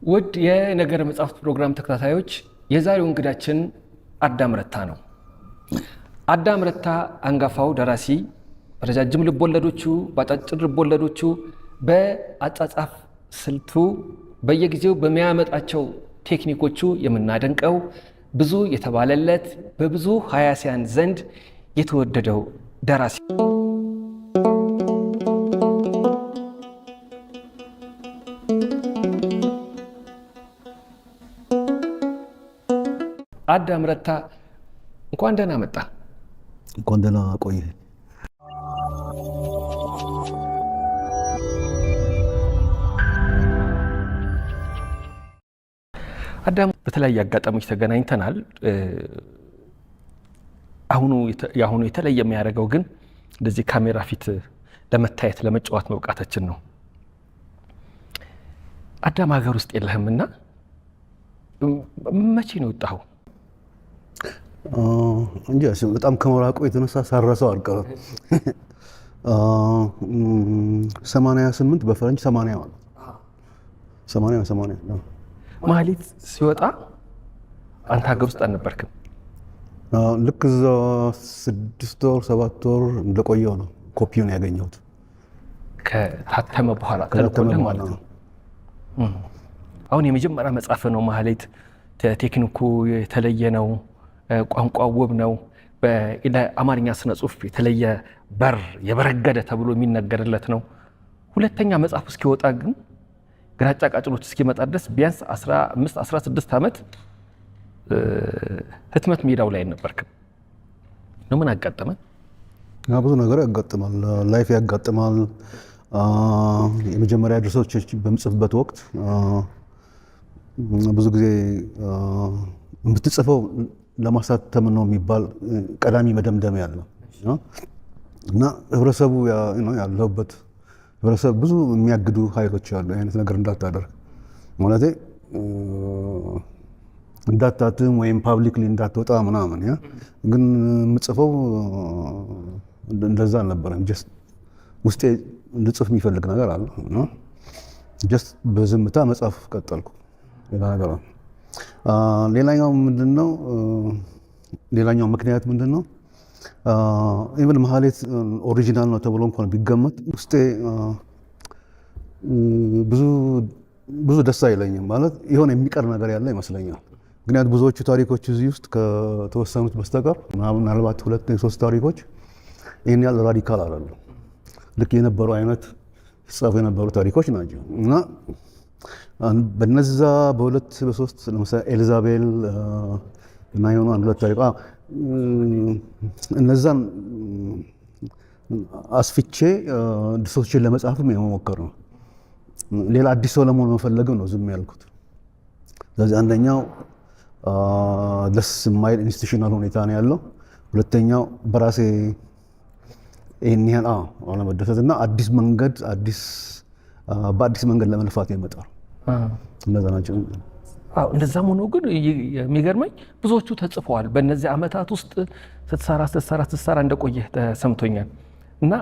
ውድ የነገረ መጽሐፍት ፕሮግራም ተከታታዮች የዛሬው እንግዳችን አዳም ረታ ነው። አዳም ረታ አንጋፋው ደራሲ ረጃጅም ልቦለዶቹ፣ በአጫጭር ልቦለዶቹ፣ በአጻጻፍ ስልቱ በየጊዜው በሚያመጣቸው ቴክኒኮቹ የምናደንቀው ብዙ የተባለለት በብዙ ሀያሲያን ዘንድ የተወደደው ደራሲ አዳም ረታ እንኳን ደህና መጣ። እንኳን ደህና ቆየ። አዳም በተለያየ አጋጣሚዎች ተገናኝተናል። አሁኑ የተለየ የሚያደርገው ግን እንደዚህ ካሜራ ፊት ለመታየት ለመጫወት መብቃታችን ነው። አዳም ሀገር ውስጥ የለህምና መቼ ነው የወጣኸው? እንጂ በጣም ከመራቁ የተነሳ ሳረሰው አልቀረም። 88 በፈረንጅ 80 ማለት 80 ነው። ማህሌት ሲወጣ አንተ ሀገር ውስጥ አልነበርክም? ልክ እዛ 6 ወር 7 ወር እንደቆየው ነው ኮፒውን ያገኘሁት። ከታተመ በኋላ ተልኮልህ ማለት ነው። አሁን የመጀመሪያ መጽሐፍ ነው ማህሌት። ቴክኒኩ የተለየ ነው። ቋንቋው ውብ ነው። በአማርኛ ስነ ጽሁፍ የተለየ በር የበረገደ ተብሎ የሚነገርለት ነው። ሁለተኛ መጽሐፍ እስኪወጣ ግን ግራጫ ቃጭሎች እስኪመጣ ድረስ ቢያንስ 15-16 ዓመት ህትመት ሜዳው ላይ ነበርክም ነው። ምን አጋጠመ? ብዙ ነገር ያጋጥማል። ላይፍ ያጋጥማል። የመጀመሪያ ድርሰቶች በምጽፍበት ወቅት ብዙ ጊዜ የምትጽፈው ለማሳተም ነው የሚባል ቀዳሚ መደምደም ያለው እና ህብረተሰቡ ያለበት ህብረተሰብ ብዙ የሚያግዱ ኃይሎች አሉ። አይነት ነገር እንዳታደርግ ማለት እንዳታትም ወይም ፓብሊክሊ እንዳትወጣ ምናምን። ግን የምጽፈው እንደዛ አልነበረም። ጀስት ውስጤ እንድጽፍ የሚፈልግ ነገር አለ። ጀስት በዝምታ መጽሐፍ ቀጠልኩ። ሌላ ነገር ነው። ሌላኛው ምንድነው? ሌላኛው ምክንያት ምንድነው? ኢቭን ማህሌት ኦሪጂናል ነው ተብሎ እንኳን ቢገመት ውስጤ ብዙ ደስ አይለኝም። ማለት የሆነ የሚቀር ነገር ያለ ይመስለኛል። ምክንያቱም ብዙዎቹ ታሪኮች እዚህ ውስጥ ከተወሰኑት በስተቀር ምናልባት 2-3 ታሪኮች ይህን ያህል ራዲካል አይደሉም። ልክ የነበሩ አይነት ሲጻፉ የነበሩ ታሪኮች ናቸው እና በነዛ በ2-3 ለምሳሌ ኤልዛቤል እና የሆኑ 1-2 ታሪክ እነዛን አስፍቼ ድርሰቶችን ለመጻፍም የመሞከር ነው። ሌላ አዲስ ሰው ለመሆን መፈለግም ነው ዝም ያልኩት። ስለዚህ አንደኛው ደስ የማይል ኢንስቲቱሽናል ሁኔታ ነው ያለው። ሁለተኛው በራሴ ይህን ያህል አለመደሰትና በአዲስ መንገድ ለመልፋት የመጣው እንደዛ ናቸው። እንደዛም ሆኖ ግን የሚገርመኝ ብዙዎቹ ተጽፈዋል። በእነዚህ ዓመታት ውስጥ ስትሰራ እንደቆየህ ተሰምቶኛል። እና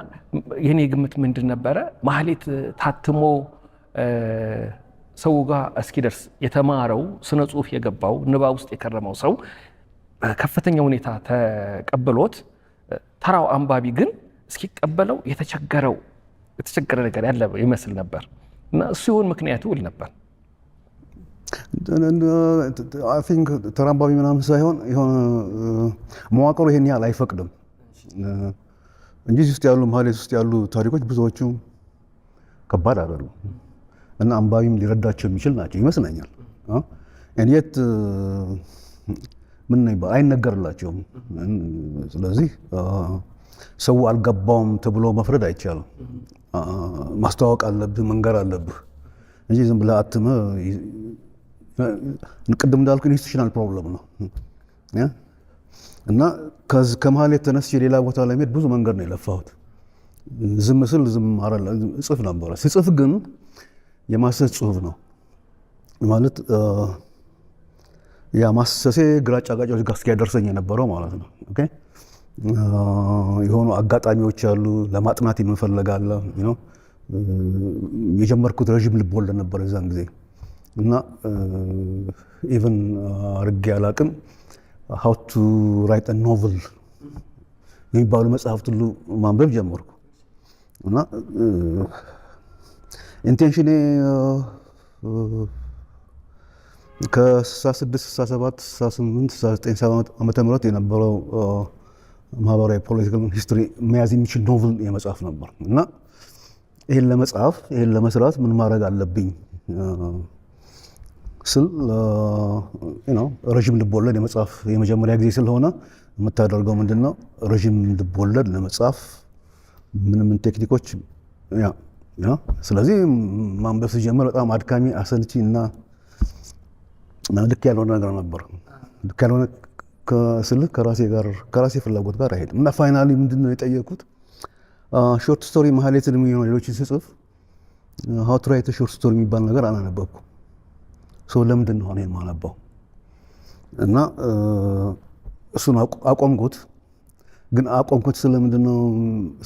የኔ ግምት ምንድን ነበረ? ማህሌት ታትሞ ሰው ጋር እስኪደርስ የተማረው ስነ ጽሁፍ የገባው ንባብ ውስጥ የከረመው ሰው በከፍተኛ ሁኔታ ተቀብሎት፣ ተራው አንባቢ ግን እስኪቀበለው የተቸገረ ነገር ያለ ይመስል ነበር። እና እሱ ይሆን ምክንያቱ ብል ነበር። አይ ቲንክ ተራ አንባቢ ምናምን ሳይሆን መዋቅሩ ይሄን ያህል አይፈቅድም እንጂ እዚህ ውስጥ ያሉ ማህሌት ውስጥ ያሉ ታሪኮች ብዙዎቹ ከባድ አይደሉም እና አንባቢም ሊረዳቸው የሚችል ናቸው ይመስለኛል። እንዴት ምን ነው አይነገርላቸውም። ስለዚህ ሰው አልገባውም ተብሎ መፍረድ አይቻልም። ማስተዋወቅ አለብህ፣ መንገር አለብህ። እንጂ ዝም ብለህ አትመህ ቅድም እንዳልኩ ኢንስቲቱሽናል ፕሮብለም ነው እና ከመሀል የተነስቼ ሌላ ቦታ ለመሄድ ብዙ መንገድ ነው የለፋሁት። ዝም ስል ዝም እጽፍ ነበረ። ስጽፍ ግን የማሰስ ጽሁፍ ነው ማለት ያ ማሰሴ ግራጫ ጋጫዎች ጋር እስኪያደርሰኝ የነበረው ማለት ነው። ኦኬ የሆኑ አጋጣሚዎች አሉ። ለማጥናት የምፈልጋለ የጀመርኩት ረዥም ልብ ወለድ ነበር የዛን ጊዜ እና ኢቨን አድርጌ አላቅም how to write a novel የሚባሉ መጽሐፍት ሁሉ ማንበብ ጀመርኩ እና ኢንቴንሽኔ ከ66 67 68 69 ዓመተ ምህረት የነበረው ማህበራዊ ፖለቲካል ሂስትሪ መያዝ የሚችል ኖቭል የመጽሐፍ ነበር እና ይሄን ለመጽሐፍ ይሄን ለመስራት ምን ማድረግ አለብኝ ስል ረዥም ልቦለድ የመጽሐፍ የመጀመሪያ ጊዜ ስለሆነ የምታደርገው ምንድነው ረዥም ልቦለድ ለመጽሐፍ ምን ቴክኒኮች ስለዚህ ማንበብ ሲጀምር በጣም አድካሚ አሰልቺ እና ልክ ያልሆነ ነገር ነበር። ልክ ያልሆነ ስልክ ከራሴ ፍላጎት ጋር አይሄድም እና ፋይናሊ ምንድነው የጠየቁት ሾርት ስቶሪ ማህሌትን የሚሆን ሌሎችን ስጽፍ how to write a short story የሚባል ነገር አላነበብኩም። ለምንድን ነው እኔን ማነበው እና እሱን አቆምኩት። ግን አቆምኩት ስለምንድን ነው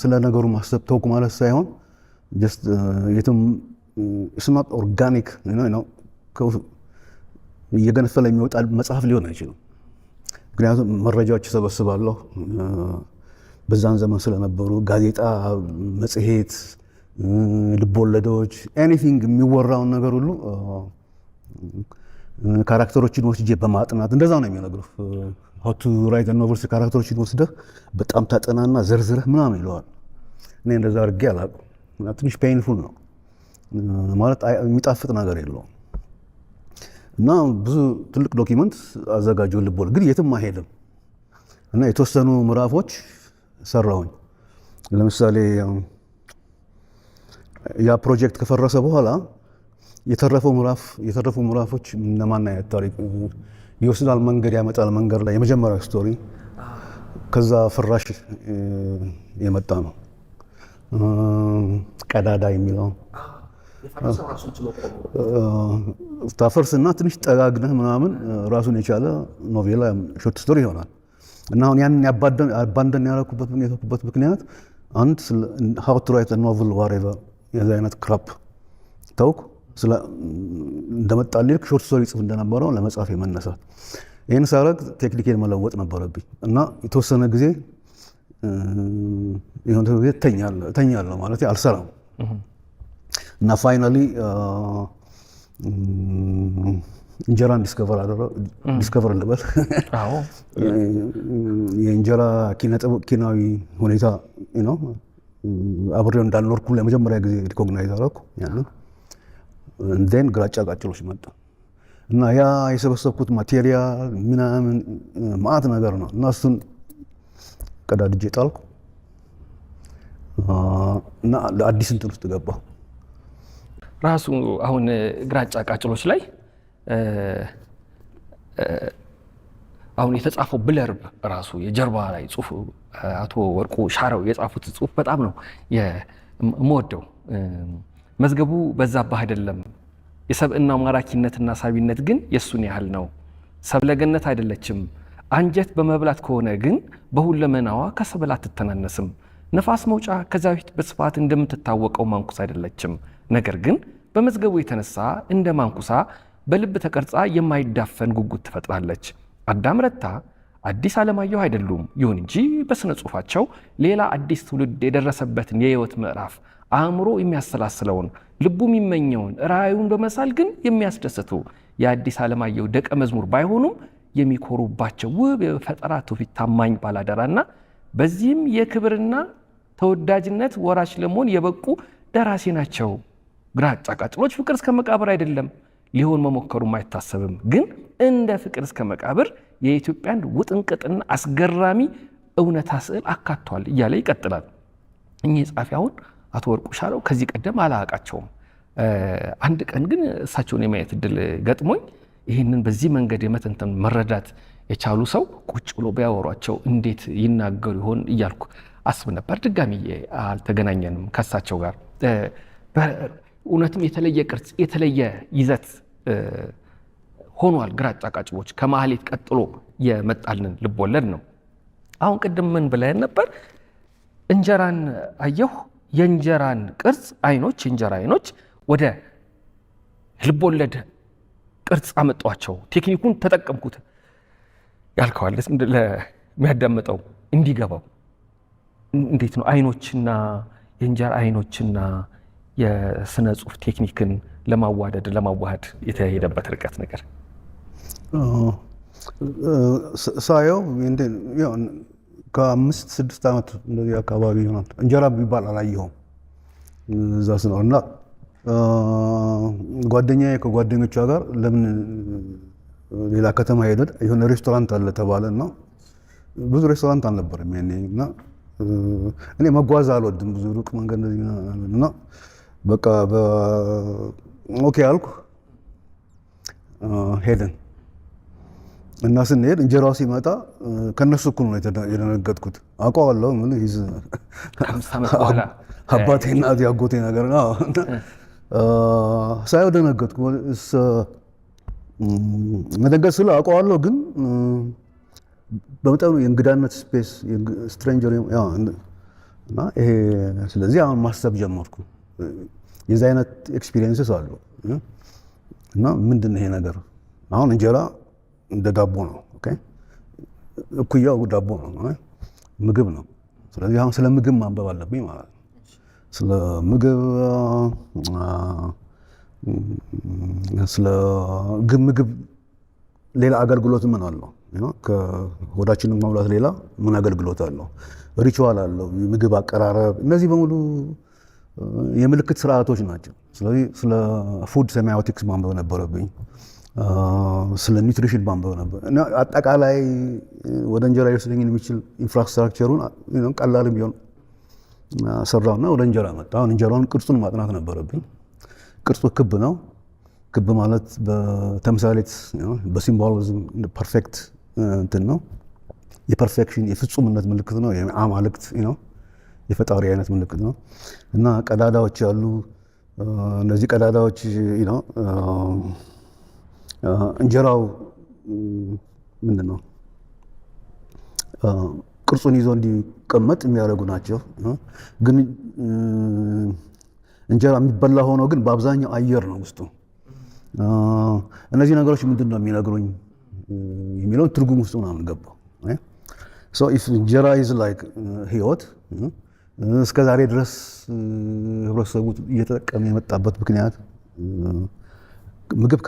ስለ ነገሩ ማሰብ ተውኩ ማለት ሳይሆን just የትም it's not organic እየገነፈለ የሚወጣ መጽሐፍ ሊሆን አይችልም። ምክንያቱም መረጃዎች ሰበስባለሁ በዛን ዘመን ስለነበሩ ጋዜጣ፣ መጽሔት፣ ልቦለዶች ኤኒቲንግ የሚወራውን ነገር ሁሉ ካራክተሮችን ወስጄ በማጥናት እንደዛ ነው የሚነግሩህ። how to write a novel ካራክተሮችን ወስደህ በጣም ታጠናና ዘርዝረህ ምናምን ይለዋል። እኔ እንደዛ አድርጌ አላውቅም። ትንሽ ፔይንፉል ነው ማለት የሚጣፍጥ ነገር የለውም እና ብዙ ትልቅ ዶኪመንት አዘጋጀው ልቦለድ ግን የትም አይሄድም እና የተወሰኑ ምዕራፎች ሰራሁኝ። ለምሳሌ ያ ፕሮጀክት ከፈረሰ በኋላ የተረፈው ምዕራፎች እነማን አይነት ታሪክ ይወስዳል መንገድ ያመጣል መንገድ ላይ የመጀመሪያው ስቶሪ ከዛ ፍራሽ የመጣ ነው። ቀዳዳ የሚለው ታፈርስና ትንሽ ጠጋግነህ ምናምን ራሱን የቻለ ኖቬላ ሾርት ስቶሪ ይሆናል እና አሁን ያንን አባንደን ያደረኩበት ምክንያት አንድ how to write a novel whatever የዛ አይነት ክራፕ ተውኩ። እንደመጣልኝ ሾርት ስቶሪ ጽፍ እንደነበረው ለመጻፍ የመነሳት ይህን ሳረግ ቴክኒኬን መለወጥ ነበረብኝ እና የተወሰነ ጊዜ ተኛለሁ ማለት አልሰራም እና ፋይናሊ እንጀራን ዲስከቨር ልበል የእንጀራ ኪናዊ ሁኔታ አብሬው እንዳልኖርኩ ለመጀመሪያ ጊዜ ሪኮግናይዝ አደረኩ። ያንን እንዴን ግራጫ ቃጭሎች መጣ እና ያ የሰበሰብኩት ማቴሪያል ምናምን ማአት ነገር ነው እና እሱን ቀዳድጄ ጣልኩ እና ለአዲስ እንትን ውስጥ ገባሁ። ራሱ አሁን ግራጫ ቃጭሎች ላይ አሁን የተጻፈው ብለርብ ራሱ የጀርባ ላይ ጽሁፍ አቶ ወርቁ ሻረው የጻፉት ጽሁፍ በጣም ነው የምወደው። መዝገቡ በዛብህ አይደለም የሰብእናው ማራኪነትና ሳቢነት ግን የሱን ያህል ነው። ሰብለገነት አይደለችም አንጀት በመብላት ከሆነ ግን በሁለመናዋ ከሰብል አትተናነስም። ነፋስ መውጫ ከዚያ በፊት በስፋት እንደምትታወቀው ማንኩሳ አይደለችም። ነገር ግን በመዝገቡ የተነሳ እንደ ማንኩሳ በልብ ተቀርጻ የማይዳፈን ጉጉት ትፈጥራለች። አዳም ረታ አዲስ አለማየሁ አይደሉም። ይሁን እንጂ በስነ ጽሁፋቸው ሌላ አዲስ ትውልድ የደረሰበትን የህይወት ምዕራፍ አእምሮ የሚያሰላስለውን ልቡ የሚመኘውን ራእዩን በመሳል ግን የሚያስደስቱ የአዲስ አለማየሁ ደቀ መዝሙር ባይሆኑም የሚኮሩባቸው ውብ የፈጠራ ትውፊት ታማኝ ባላደራና በዚህም የክብርና ተወዳጅነት ወራሽ ለመሆን የበቁ ደራሲ ናቸው። ግራጫ ቃጭሎች ፍቅር እስከ መቃብር አይደለም ሊሆን መሞከሩም አይታሰብም፣ ግን እንደ ፍቅር እስከ መቃብር የኢትዮጵያን ውጥንቅጥና አስገራሚ እውነታ ስዕል አካቷል እያለ ይቀጥላል። እኚህ ጻፊ አሁን አቶ ወርቁ ሻረው ከዚህ ቀደም አላቃቸውም። አንድ ቀን ግን እሳቸውን የማየት እድል ገጥሞኝ ይህንን በዚህ መንገድ የመተንተን መረዳት የቻሉ ሰው ቁጭ ብሎ ቢያወሯቸው እንዴት ይናገሩ ይሆን እያልኩ አስብ ነበር። ድጋሚ አልተገናኘንም ከእሳቸው ጋር። እውነትም የተለየ ቅርጽ የተለየ ይዘት ሆኗል። ግራጫ ቃጭቦች ከማህሌት ቀጥሎ የመጣልን ልቦለድ ነው። አሁን ቅድም ምን ብለን ነበር? እንጀራን አየሁ፣ የእንጀራን ቅርጽ አይኖች፣ የእንጀራ አይኖች ወደ ልቦለድ ቅርጽ አመጧቸው፣ ቴክኒኩን ተጠቀምኩት ያልከዋል ለሚያዳምጠው እንዲገባው። እንዴት ነው አይኖችና የእንጀራ አይኖችና የስነ ጽሁፍ ቴክኒክን ለማዋሃድ የተሄደበት ርቀት ነገር ሳየው ከ5-6 ዓመት እንደዚህ አካባቢ ይሆናል። እንጀራ ቢባል አላየሁም እዛ ስኖር እና ጓደኛዬ ከጓደኞቿ ጋር ለምን ሌላ ከተማ ሄደን የሆነ ሬስቶራንት አለ ተባለ እና ብዙ ሬስቶራንት አልነበረም እና እኔ መጓዝ አልወድም ብዙ ሩቅ መንገድ እና በቃ ኦኬ አልኩ። ሄደን እና ስንሄድ እንጀራው ሲመጣ ከነሱ እኩል ነው የደነገጥኩት። አውቀዋለሁ ምን ይዝ አባቴ እናቴ አጎቴ ነገር ነው። ሳይው ደነገጥኩ። መደንገጥ ስለ አውቀዋለሁ ግን በጣም የእንግዳነት ስፔስ ስትሬንጀር እና ይሄ ስለዚህ አሁን ማሰብ ጀመርኩ። የዚህ አይነት ኤክስፒሪየንስስ አሉ እና ምንድን ነው ይሄ ነገር? አሁን እንጀራ እንደ ዳቦ ነው። ኦኬ እኩያው ዳቦ ነው፣ ምግብ ነው። ስለዚህ አሁን ስለ ምግብ ማንበብ አለብኝ ማለት ነው። ስለ ምግብ ምግብ ሌላ አገልግሎት ምን አለው? ከሆዳችንን መሙላት ሌላ ምን አገልግሎት አለው? ሪቹዋል አለው፣ ምግብ አቀራረብ፣ እነዚህ በሙሉ የምልክት ስርዓቶች ናቸው። ስለዚህ ስለ ፉድ ሴሚዮቲክስ ማንበብ ነበረብኝ፣ ስለ ኒውትሪሽን ማንበብ ነበር። አጠቃላይ ወደ እንጀራ ሊወስደኝን የሚችል ኢንፍራስትራክቸሩን ቀላልም ቢሆን ሰራውና ወደ እንጀራ መጣ። አሁን እንጀራውን ቅርጹን ማጥናት ነበረብኝ። ቅርጹ ክብ ነው። ክብ ማለት በተምሳሌት በሲምቦሊዝም ፐርፌክት እንትን ነው። የፐርፌክሽን የፍጹምነት ምልክት ነው። የአማልክት ነው፣ የፈጣሪ አይነት ምልክት ነው። እና ቀዳዳዎች አሉ። እነዚህ ቀዳዳዎች ነው እንጀራው ምንድን ነው ቅርጹን ይዞ እንዲቀመጥ የሚያደርጉ ናቸው። ግን እንጀራ የሚበላ ሆኖ ግን በአብዛኛው አየር ነው ውስጡ። እነዚህ ነገሮች ምንድን ነው የሚነግሩኝ የሚለውን ትርጉም ውስጥ ምናምን ገባው። እንጀራ ኢዝ ላይክ ህይወት። እስከ ዛሬ ድረስ ህብረተሰቡ እየተጠቀመ የመጣበት ምክንያት ምግብ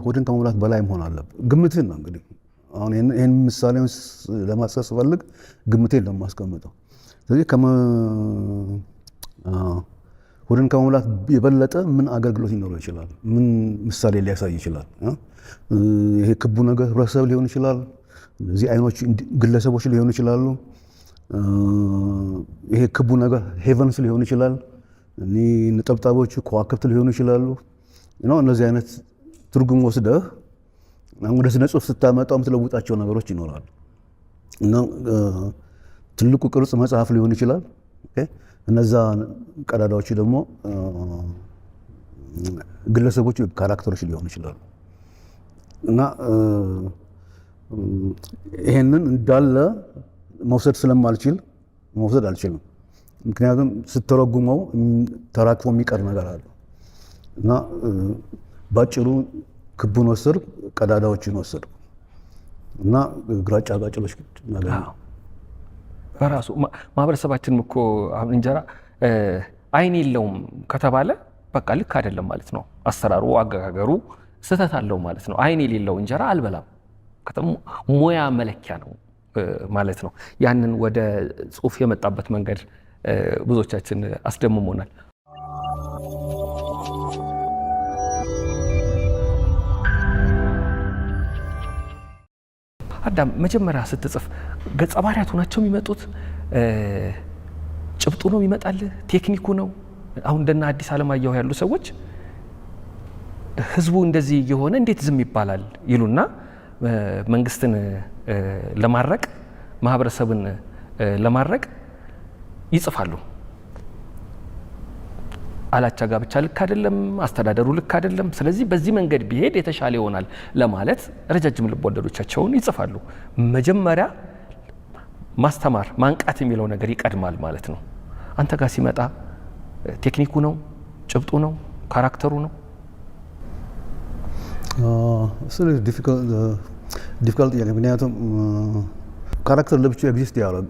ሆድን ከመሙላት በላይ መሆን አለበት። ግምትህን ነው እንግዲህ አሁን ይህን ምሳሌውን ለማስቀመጥ ስፈልግ ግምቴን ነው የማስቀምጠው። ስለዚህ ሆድን ከመሙላት የበለጠ ምን አገልግሎት ሊኖረው ይችላል? ምን ምሳሌ ሊያሳይ ይችላል? ይሄ ክቡ ነገር ህብረተሰብ ሊሆን ይችላል። እነዚህ አይኖች ግለሰቦች ሊሆኑ ይችላሉ። ይሄ ክቡ ነገር ሄቨንስ ሊሆን ይችላል። ነጠብጣቦቹ ከዋክብት ሊሆኑ ይችላሉ። እነዚህ አይነት ትርጉም ወስደህ ወደ ስነ ጽሁፍ ስታመጣው የምትለውጣቸው ነገሮች ይኖራሉ። እና ትልቁ ቅርጽ መጽሐፍ ሊሆን ይችላል። እነዛ ቀዳዳዎች ደግሞ ግለሰቦች ካራክተሮች ሊሆኑ ይችላሉ። እና ይሄንን እንዳለ መውሰድ ስለማልችል መውሰድ አልችልም። ምክንያቱም ስተረጉመው ተራክፎ የሚቀር ነገር አለ። እና ባጭሩ ክቡን ወሰድኩ፣ ቀዳዳዎችን ወሰድኩ እና ግራጫ ቃጭሎች ነገር በራሱ ማህበረሰባችንም እኮ አሁን እንጀራ አይን የለውም ከተባለ በቃ ልክ አይደለም ማለት ነው። አሰራሩ፣ አገጋገሩ ስህተት አለው ማለት ነው። አይን የሌለው እንጀራ አልበላም ሙያ መለኪያ ነው ማለት ነው። ያንን ወደ ጽሁፍ የመጣበት መንገድ ብዙዎቻችን አስደምሞናል። አዳም መጀመሪያ ስትጽፍ ገጸ ባህሪያቱ ናቸው የሚመጡት? ጭብጡ ነው ይመጣል? ቴክኒኩ ነው? አሁን እንደና አዲስ አለማየሁ ያሉ ሰዎች ህዝቡ እንደዚህ የሆነ እንዴት ዝም ይባላል ይሉና መንግስትን ለማረቅ ማህበረሰብን ለማረቅ ይጽፋሉ። አላቻ ጋብቻ ልክ አይደለም፣ አስተዳደሩ ልክ አይደለም፣ ስለዚህ በዚህ መንገድ ቢሄድ የተሻለ ይሆናል ለማለት ረጃጅም ልብ ወለዶቻቸውን ይጽፋሉ። መጀመሪያ ማስተማር ማንቃት የሚለው ነገር ይቀድማል ማለት ነው። አንተ ጋር ሲመጣ ቴክኒኩ ነው፣ ጭብጡ ነው፣ ካራክተሩ ነው? ዲፊካልት ጥያቄ። ምክንያቱም ካራክተር ለብቻ ኤግዚስት ያደርጋል።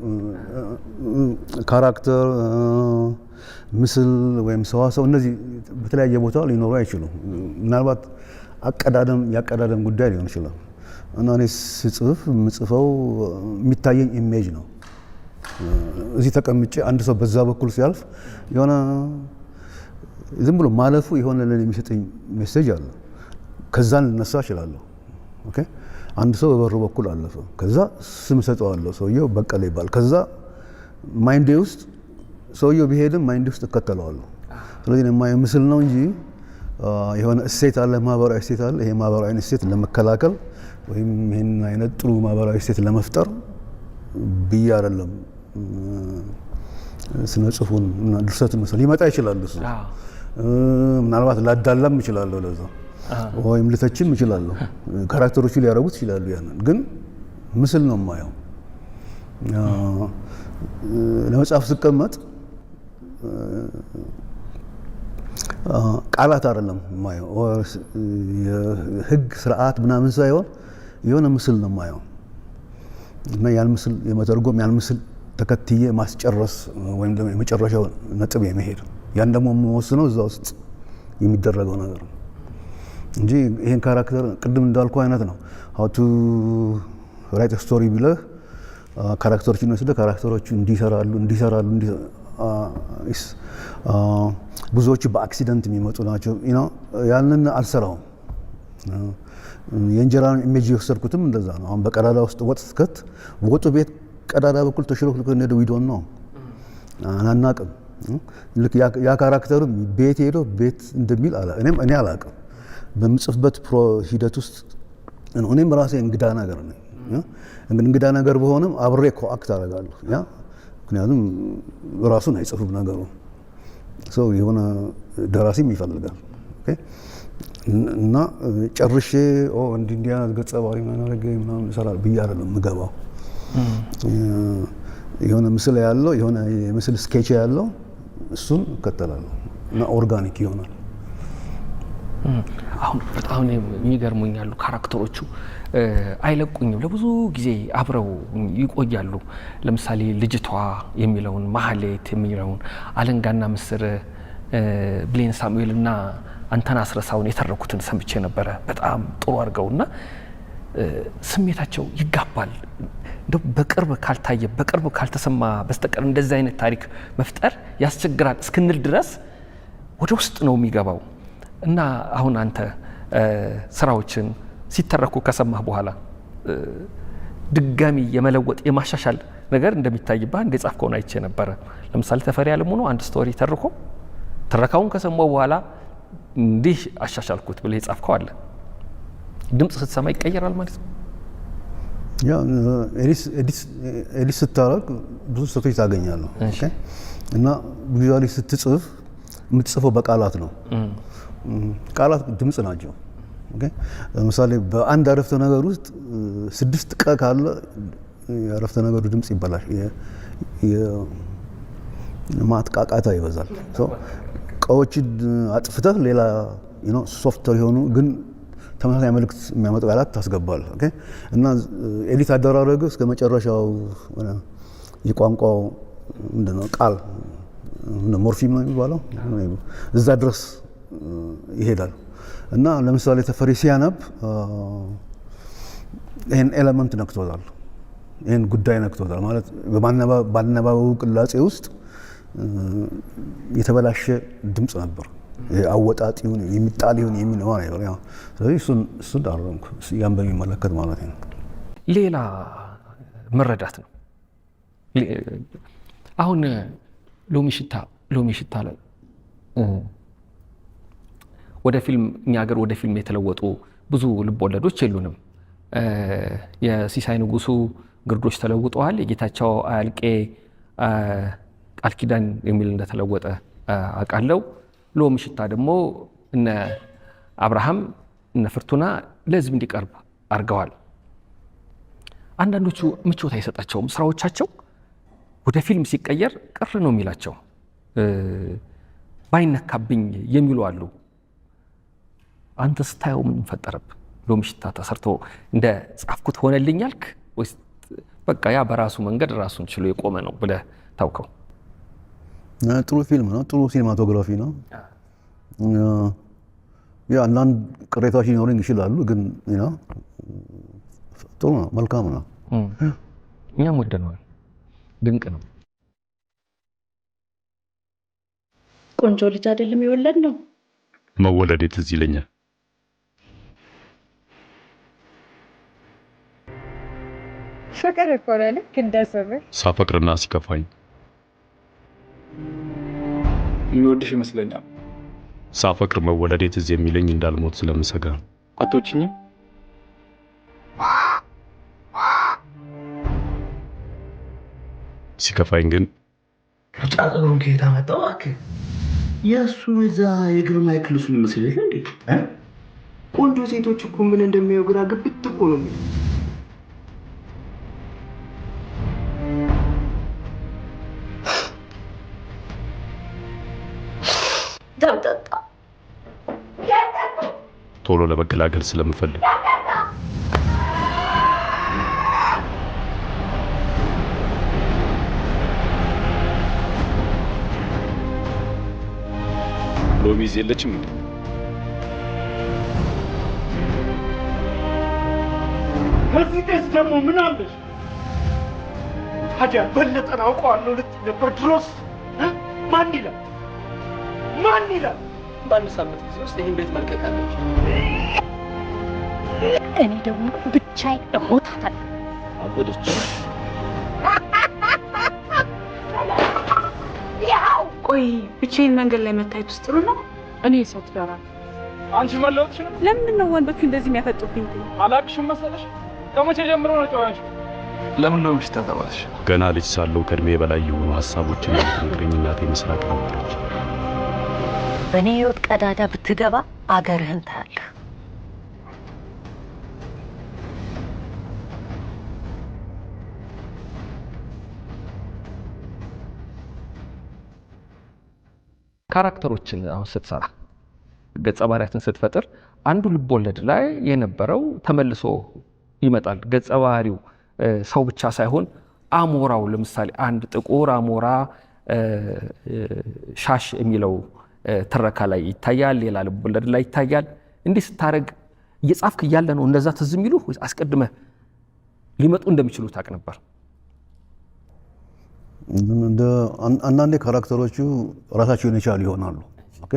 ካራክተር፣ ምስል ወይም ሰዋሰው እነዚህ በተለያየ ቦታ ሊኖሩ አይችሉም። ምናልባት የአቀዳደም ጉዳይ ሊሆን ይችላል። እና እኔ ስጽፍ የምጽፈው የሚታየኝ ኢሜጅ ነው። እዚህ ተቀምጬ አንድ ሰው በዛ በኩል ሲያልፍ የሆነ ዝም ብሎ ማለፉ የሆነ ለኔ የሚሰጠኝ ሜሴጅ አለ። ከዛን ልነሳ እችላለሁ። ኦኬ፣ አንድ ሰው በበሩ በኩል አለፈ፣ ከዛ ስም ሰጠዋለሁ፣ ሰውየው በቀለ ይባል። ከዛ ማይንዴ ውስጥ ሰውየው ቢሄድም ማይንዴ ውስጥ እከተለዋለሁ። ስለዚህ የማየው ምስል ነው እንጂ የሆነ እሴት አለ፣ ማህበራዊ እሴት አለ። ይሄ ማህበራዊ እሴት ለመከላከል ወይም ይሄን አይነት ጥሩ ማህበራዊ እሴት ለመፍጠር ብዬ አይደለም ስነ ጽሁፉን እና ድርሰቱን መሰል ሊመጣ ይችላል። እሱ ምናልባት ላዳላም እችላለሁ ለዛ ወይም ልተችም እችላለሁ። ካራክተሮቹ ሊያረጉት ይችላሉ። ያንን ግን ምስል ነው የማየው። ለመጽሐፍ ስቀመጥ ቃላት አይደለም የማየው፣ የህግ ስርዓት ምናምን ሳይሆን የሆነ ምስል ነው የማየው እና ያን ምስል የመተርጎም ያን ምስል ተከትዬ ማስጨረስ ወይም ደግሞ የመጨረሻው ነጥብ የመሄድ ያን ደግሞ የምወስነው እዛ ውስጥ የሚደረገው ነገር ነው እንጂ ይሄን ካራክተር ቅድም እንዳልኩ አይነት ነው። how to write a story ብለህ ካራክተሮችን ወስደህ ካራክተሮቹ እንዲሰራሉ ብዙዎቹ በአክሲደንት የሚመጡ ናቸው። ያንን አልሰራውም። የእንጀራን ኢሜጅ የወሰድኩትም እንደዛ ነው። አሁን በቀዳዳ ውስጥ ወጥ ስከት ወጡ ቤት ቀዳዳ በኩል ተሽሎክልኮ እንደደ ዊዶን ነው አናናቅም። ልክ ያ ካራክተርም ቤት ሄዶ ቤት እንደሚል እኔ አላቅም። በምጽፍበት ሂደት ውስጥ እኔም ራሴ እንግዳ ነገር ነኝ። እንግዳ ነገር በሆነም አብሬ ኮአክት አደርጋለሁ። ምክንያቱም ራሱን አይጽፍም ነገሩ ሰው የሆነ ደራሲም ይፈልጋል። እና ጨርሼ እንዲያ ገጸ ባህሪ ምናምን እሰራለሁ ብዬ አይደለም የምገባው። የሆነ ምስል ያለው የሆነ የምስል ስኬች ያለው እሱን እከተላለሁ እና ኦርጋኒክ ይሆናል። አሁን በጣም የሚገርሙኝ ያሉ ካራክተሮቹ አይለቁኝም። ለብዙ ጊዜ አብረው ይቆያሉ። ለምሳሌ ልጅቷ የሚለውን፣ ማህሌት የሚለውን፣ አለንጋና ምስር ብሌን ሳሙኤልና አንተን አስረሳውን የተረኩትን ሰምቼ ነበረ። በጣም ጥሩ አድርገውና ስሜታቸው ይጋባል። እንደው በቅርብ ካልታየ በቅርብ ካልተሰማ በስተቀር እንደዚህ አይነት ታሪክ መፍጠር ያስቸግራል እስክንል ድረስ ወደ ውስጥ ነው የሚገባው። እና አሁን አንተ ስራዎችን ሲተረኩ ከሰማህ በኋላ ድጋሚ የመለወጥ የማሻሻል ነገር እንደሚታይብህ እንደ ጻፍከውን አይቼ ነበረ። ለምሳሌ ተፈሪ አለሙ ነው አንድ ስቶሪ ተርኮ ትረካውን ከሰማው በኋላ እንዲህ አሻሻልኩት ብለህ የጻፍከው አለ። ድምጽ ስትሰማ ይቀየራል ማለት ነው። ያ ኤዲት ስታረግ ብዙ ስህተቶች ታገኛለህ። እና ብዙ ስትጽፍ የምትጽፈው በቃላት ነው። ቃላት ድምጽ ናቸው። ለምሳሌ በአንድ አረፍተ ነገር ውስጥ 6 ቀ ካለ የአረፍተ ነገሩ ድምጽ ይበላሽ፣ የማጥቃቃታ ይበዛል። ቀዎችን አጥፍተህ ሌላ ሶፍትዌር የሆኑ ግን ተመሳሳይ መልእክት የሚያመጡ ቃላት ታስገባለህ። እና ኤዲት አደራረግ እስከ መጨረሻው የቋንቋው ምንድነው ቃል ሞርፊም ነው የሚባለው እዛ ድረስ ይሄዳል። እና ለምሳሌ ተፈሪ ሲያነብ ይሄን ኤሌመንት ነክቶታል፣ ይሄን ጉዳይ ነክቶታል ማለት በማነባበቡ ቅላጼ ውስጥ የተበላሸ ድምጽ ነበር። አወጣጥ ይሁን የሚጣል ይሁን የሚነዋ ነው ያው። ስለዚህ እሱን አረምኩ ያን በሚመለከት ማለት ነው። ሌላ መረዳት ነው። አሁን ሎሚ ሽታ ላይ ወደ ፊልም እኛ ሀገር ወደ ፊልም የተለወጡ ብዙ ልብ ወለዶች የሉንም። የሲሳይ ንጉሱ ግርዶች ተለውጠዋል። የጌታቸው አያልቄ ቃል ኪዳን የሚል እንደተለወጠ አውቃለሁ። ሎሚ ሽታ ደግሞ እነ አብርሃም እነ ፍርቱና ለህዝብ እንዲቀርብ አድርገዋል። አንዳንዶቹ ምቾት አይሰጣቸውም ስራዎቻቸው ወደ ፊልም ሲቀየር ቅር ነው የሚላቸው፣ ባይነካብኝ የሚሉ አሉ። አንተ ስታየው ምን ፈጠረብ? ሎሚ ሽታ ተሰርቶ እንደ ጻፍኩት ሆነልኝ አልክ ወይስ በቃ ያ በራሱ መንገድ ራሱን ችሎ የቆመ ነው ብለህ ታውቀው? ጥሩ ፊልም ነው፣ ጥሩ ሲኒማቶግራፊ ነው። ያ አንዳንድ ቅሬታዎች ሊኖሩኝ ይችላሉ፣ ግን ጥሩ ነው፣ መልካም ነው። እኛም ወደነዋል። ድንቅ ነው። ቆንጆ ልጅ አይደለም የወለድ ነው። መወለዴ ትዝ ይለኛል። ፍቅር እኮ ነው ልክ እንደሰበ ሳፈቅርና ሲከፋኝ የሚወድሽ ይመስለኛል። ሳፈቅር መወለዴ ትዝ የሚለኝ እንዳልሞት ስለምሰጋ ነው። አትወጪኝም? ሲከፋኝ ግን ጫቀሩን ከየት አመጣው? እባክህ የእሱ እዛ የግርማ ክልሱ መስለህ እንዴ? ቆንጆ ሴቶች እኮ ምን እንደሚያዩ ግራ ግብት እኮ ነው የሚለው። ቶሎ ለመገላገል ስለምፈልግ ሎሚ የለችም እንዴ? ከዚህ ደስ ደግሞ ምን አለሽ? ታዲያ በለጠን አውቀዋለሁ ልትይ ነበር ድሮስ። ማን ይላል? በአንድ ሳምንት ጊዜ ውስጥ ይህን ቤት መልቀቅ አለች። እኔ ደግሞ ብቻዬን እሞታታለሁ። አበደች። ቆይ ብቻዬን መንገድ ላይ መታየት ውስጥ ጥሩ ነው? እኔ ሰው ትዳራል። አንቺ መለወጥሽ ነው? ለምን ነው ወንዶቹ እንደዚህ የሚያፈጡብኝ? አላቅሽም መሰለሽ? ከመቼ ጀምሮ ነው ጨዋሽ? ለምን ሎሚ ሽታ ተባልሽ? ገና ልጅ ሳለሁ ከእድሜ በላይ የሆኑ ሀሳቦችን የምትነግረኝ እናቴ ምስራቅ ነበረች። በእኔ ህይወት ቀዳዳ ብትገባ አገርህን ታያለህ። ካራክተሮችን አሁን ስትሰራ ገጸ ባህሪያትን ስትፈጥር አንዱ ልብ ወለድ ላይ የነበረው ተመልሶ ይመጣል። ገጸ ባህሪው ሰው ብቻ ሳይሆን አሞራው፣ ለምሳሌ አንድ ጥቁር አሞራ ሻሽ የሚለው ትረካ ላይ ይታያል፣ ሌላ ልብ ወለድ ላይ ይታያል። እንዲህ ስታረግ እየጻፍክ እያለ ነው እንደዛ ትዝ የሚሉ አስቀድመህ ሊመጡ እንደሚችሉ ታውቅ ነበር? አንዳንዴ ካራክተሮቹ ራሳቸውን የቻሉ ይሆናሉ። ኦኬ፣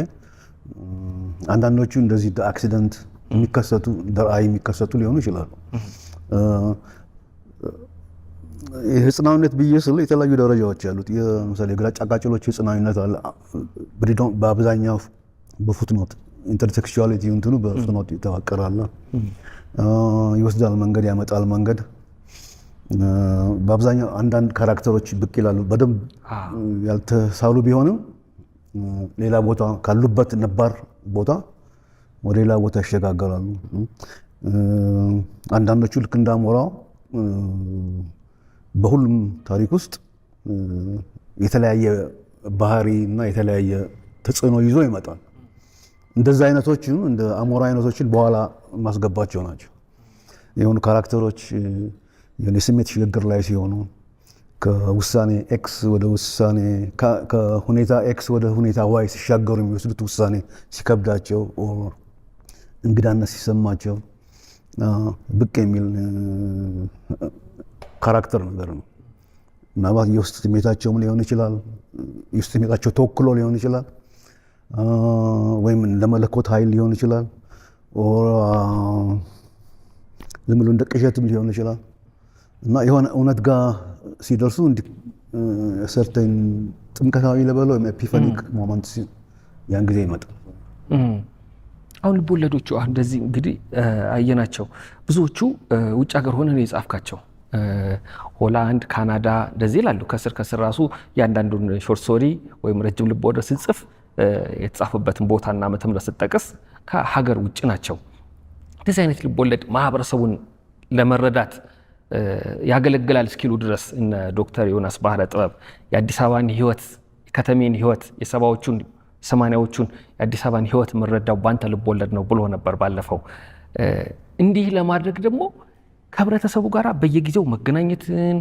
አንዳንዶቹ እንደዚህ አክሲደንት የሚከሰቱ ደርአይ የሚከሰቱ ሊሆኑ ይችላሉ። የህጽናዊነት ብዬ ስለ የተለያዩ ደረጃዎች ያሉት ለምሳሌ ግራጫ ቃጭሎች ህጽናዊነት አለ። በአብዛኛው በፉትኖት ኢንተርቴክስቹዋሊቲ እንትኑ በፉትኖት ይተዋቀራል። ይወስዳል መንገድ ያመጣል መንገድ። በአብዛኛው አንዳንድ ካራክተሮች ብቅ ይላሉ በደንብ ያልተሳሉ ቢሆንም ሌላ ቦታ ካሉበት ነባር ቦታ ወደ ሌላ ቦታ ይሸጋገራሉ። አንዳንዶቹ ልክ እንዳሞራው በሁሉም ታሪክ ውስጥ የተለያየ ባህሪ እና የተለያየ ተጽዕኖ ይዞ ይመጣል። እንደዛ አይነቶችን እንደ አሞራ አይነቶችን በኋላ ማስገባቸው ናቸው። የሆኑ ካራክተሮች የስሜት ሽግግር ላይ ሲሆኑ ከውሳኔ ኤክስ ወደ ውሳኔ ከሁኔታ ኤክስ ወደ ሁኔታ ዋይ ሲሻገሩ የሚወስዱት ውሳኔ ሲከብዳቸው እንግዳነት ሲሰማቸው ብቅ የሚል ካራክተር ነገር ነው። ምናልባት የውስጥ ስሜታቸውም ሊሆን ይችላል፣ የውስጥ ስሜታቸው ተወክሎ ሊሆን ይችላል፣ ወይም ለመለኮት ኃይል ሊሆን ይችላል፣ ዝም ብሎ እንደ ቅዠትም ሊሆን ይችላል እና የሆነ እውነት ጋር ሲደርሱ ሰርተን ጥምቀታዊ ለበለው ኤፒፋኒክ ሞመንት ያን ጊዜ ይመጣል። አሁን ልቦለዶቹ አሁን እንደዚህ እንግዲህ አየናቸው ብዙዎቹ ውጭ ሀገር ሆነን ነው የጻፍካቸው። ሆላንድ፣ ካናዳ እንደዚህ ይላሉ። ከስር ራሱ ያንዳንዱን ሾርት ስቶሪ ወይም ረጅም ልቦለድ ስትጽፍ የተጻፈበትን ቦታና ዓመተ ምህረት ስትጠቅስ ከሀገር ውጭ ናቸው። እንደዚህ አይነት ልቦለድ ማህበረሰቡን ለመረዳት ያገለግላል እስኪሉ ድረስ እነ ዶክተር ዮናስ ባህረ ጥበብ የአዲስ አበባን ህይወት ከተሜን ህይወት የሰባዎቹን 80ዎቹን የአዲስ አበባን ህይወት የምንረዳው ባንተ ልቦለድ ነው ብሎ ነበር ባለፈው። እንዲህ ለማድረግ ደግሞ ከህብረተሰቡ ጋር በየጊዜው መገናኘትን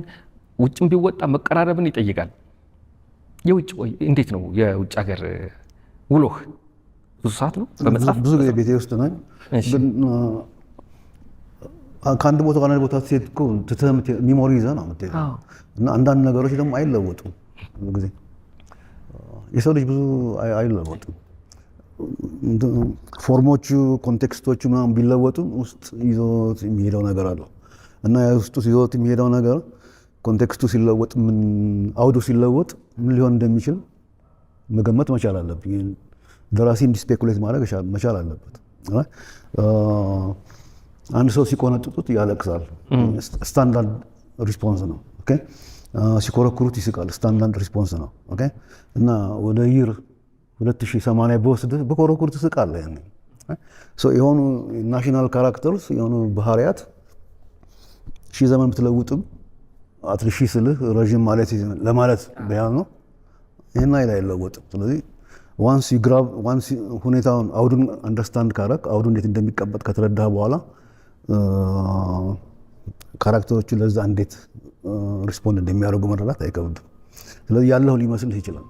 ውጭም ቢወጣ መቀራረብን ይጠይቃል። የውጭ እንዴት ነው የውጭ ሀገር ውሎህ? ብዙ ሰዓት ነው በመጽሐፍ? ብዙ ጊዜ ቤቴ ውስጥ ነኝ። ግን ከአንድ ቦታ ከአንድ ቦታ ስትሄድ እኮ ሚሞሪ ይዘህ ነው የምትሄደው እና አንዳንድ ነገሮች ደግሞ አይለወጡም። ብዙ ጊዜ የሰው ልጅ ብዙ አይለወጡም። ፎርሞቹ ኮንቴክስቶቹ ምናምን ቢለወጡም ውስጥ ይዞት የሚሄደው ነገር አለው እና ውስጡ ይዞት የሚሄደው ነገር ኮንቴክስቱ ሲለወጥ አውዱ ሲለወጥ ምን ሊሆን እንደሚችል መገመት መቻል አለብኝ። ደራሲ እንዲስፔኩሌት ማድረግ መቻል አለበት። አንድ ሰው ሲቆነጥጡት ያለቅሳል፣ ስታንዳርድ ሪስፖንስ ነው። ኦኬ ሲኮረኩሩት ይስቃል፣ ስታንዳርድ ሪስፖንስ ነው። ኦኬ እና ወደ ይር 2080 በወስድህ በኮረኩር ትስቃለህ። ያኔ የሆኑ ናሽናል ካራክተርስ የሆኑ ባህሪያት ሺህ ዘመን ብትለውጥም አትልሺ ስልህ ረዥም ማለት ለማለት ቢያል ነው። ይህን አይል አይለወጥም። ስለዚህ ዋንስ ሁኔታውን አውዱን አንደርስታንድ ካረክ አውዱ እንዴት እንደሚቀመጥ ከተረዳህ በኋላ ካራክተሮቹ ለዛ እንዴት ሪስፖንድ እንደሚያደርጉ መረዳት አይከብድም። ስለዚህ ያለው ሊመስልህ ይችላል።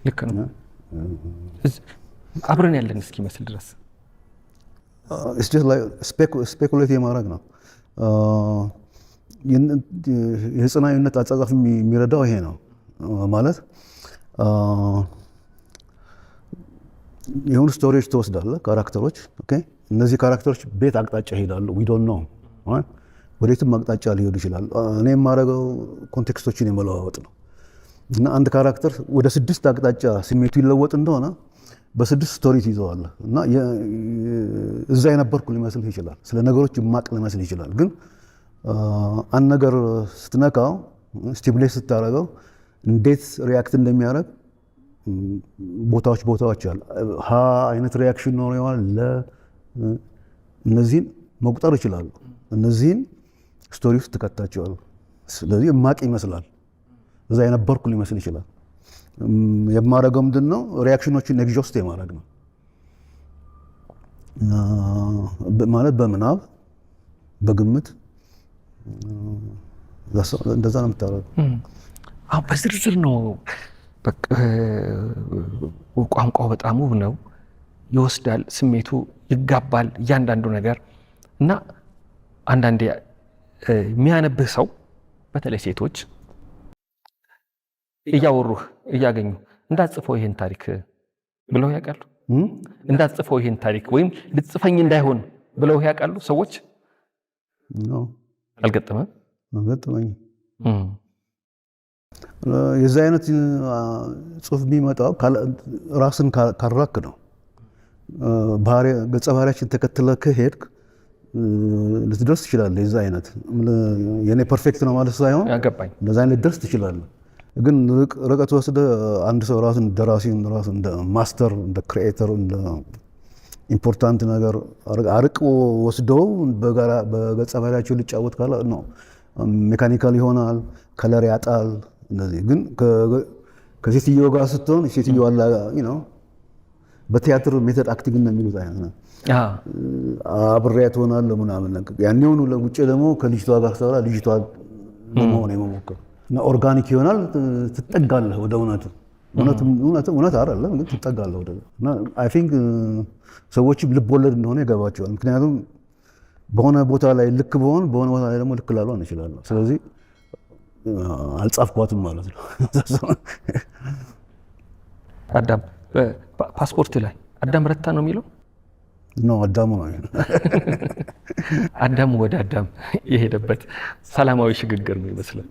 ልክ ነው። አብረን ያለን እስኪመስል ድረስ ስፔኩሌት የማድረግ ነው። የጽናዊነት አጻጻፍ የሚረዳው ይሄ ነው ማለት የሆኑ ስቶሪዎች ትወስዳለህ፣ ካራክተሮች። ኦኬ እነዚህ ካራክተሮች ቤት አቅጣጫ ይሄዳሉ። ዊ ዶንት ኖ ወዴትም አቅጣጫ ሊሄዱ ይችላል። እኔ የማደርገው ኮንቴክስቶችን የመለዋወጥ ነው እና አንድ ካራክተር ወደ 6 አቅጣጫ ስሜቱ ይለወጥ እንደሆነ በ6 ስቶሪ ትይዘዋለህ እና እዛ የነበርኩ ሊመስል ይችላል። ስለ ነገሮች የማቅ ሊመስል ይችላል። ግን አንድ ነገር ስትነካው ስቲሙሌት ስታደርገው እንዴት ሪያክት እንደሚያደርግ ቦታዎች አሉ። ሀ አይነት ሪያክሽን ኖረዋል። እነዚህን መቁጠር ይችላሉ። እነዚህን ስቶሪ ውስጥ ትከታቸዋል። ስለዚህ ማቅ ይመስላል፣ እዛ የነበርኩ ሊመስል ይችላል። የማደርገው ምንድን ነው? ሪያክሽኖችን ኤግዞስት የማድረግ ነው ማለት በምናብ በግምት እንደዛ ነው የምታደርገው። አሁን በዝርዝር ነው ቋንቋው በጣም ውብ ነው፣ ይወስዳል፣ ስሜቱ ይጋባል፣ እያንዳንዱ ነገር እና አንዳንዴ የሚያነብህ ሰው በተለይ ሴቶች እያወሩህ እያገኙ እንዳትጽፈው ይሄን ታሪክ ብለው ያውቃሉ? እንዳትጽፈው ይሄን ታሪክ ወይም ልትጽፈኝ እንዳይሆን ብለው ያውቃሉ ሰዎች? አልገጠመም? አልገጠመኝም። የዚህ አይነት ጽሁፍ የሚመጣው ራስን ካራክ ነው። ገጸ ባህሪያችን ተከትለ ከሄድክ ልትደርስ ትችላለህ። የዛ አይነት የኔ ፐርፌክት ነው ማለት ሳይሆን ያገባኝ እንደዛ አይነት ደርስ ትችላለህ። ግን ርቀት ወስደህ አንድ ሰው ራሱን ደራሲውን ራሱን እንደ ማስተር እንደ ክሪኤተር እንደ ኢምፖርታንት ነገር አርቆ ወስደው በገጸ ባህሪያቸው ሊጫወት ካለ ነው ሜካኒካል ይሆናል፣ ከለር ያጣል። እንደዚህ ግን ከሴትዮ ጋር ስትሆን ሴትዮ አላ ነው በቲያትር ሜተድ አክቲንግ ነው የሚሉት አይነት ነው። አብሬያት ሆናለሁ ምናምን ነገር ያኔውኑ ለውጭ ደግሞ ከልጅቷ ጋር ሰራ ልጅቷ ለመሆን የመሞከር እና ኦርጋኒክ ይሆናል። ትጠጋለህ ወደ እውነት አይደለም ግን ትጠጋለህ ወደ እና አይ ቲንክ ሰዎችም ልብ ወለድ እንደሆነ ይገባቸዋል። ምክንያቱም በሆነ ቦታ ላይ ልክ በሆነ ቦታ ላይ ደግሞ ልክ ላልሆን እችላለሁ። ስለዚህ አልጻፍኳትም ማለት ነው። አዳም ፓስፖርት ላይ አዳም ረታ ነው የሚለው ነው። አዳሙ ነው። አዳም ወደ አዳም የሄደበት ሰላማዊ ሽግግር ነው ይመስላል።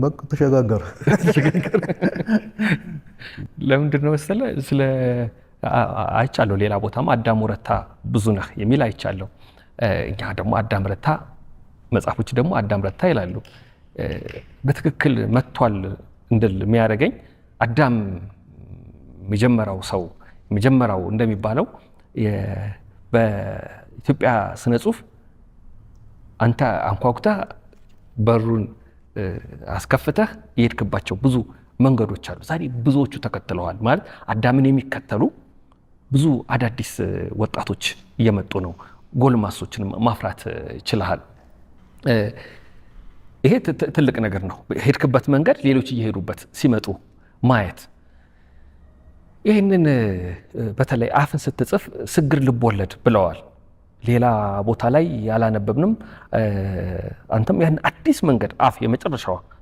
በቃ ተሸጋገር። ለምንድን ነው መሰለህ ስለ አይቻለሁ። ሌላ ቦታም አዳም ረታ ብዙ ነህ የሚል አይቻለሁ። እኛ ደግሞ አዳም ረታ መጽሐፎች ደግሞ አዳም ረታ ይላሉ። በትክክል መጥቷል እንድል የሚያደርገኝ አዳም የመጀመሪያው ሰው የመጀመሪያው እንደሚባለው በኢትዮጵያ ስነ ጽሁፍ አንተ አንኳኩተህ በሩን አስከፍተህ የሄድክባቸው ብዙ መንገዶች አሉ። ዛሬ ብዙዎቹ ተከትለዋል። ማለት አዳምን የሚከተሉ ብዙ አዳዲስ ወጣቶች እየመጡ ነው። ጎልማሶችን ማፍራት ችለሃል። ይሄ ትልቅ ነገር ነው። ሄድክበት መንገድ ሌሎች እየሄዱበት ሲመጡ ማየት። ይህንን በተለይ አፍን ስትጽፍ ስግር ልቦለድ ብለዋል። ሌላ ቦታ ላይ ያላነበብንም አንተም ያን አዲስ መንገድ አፍ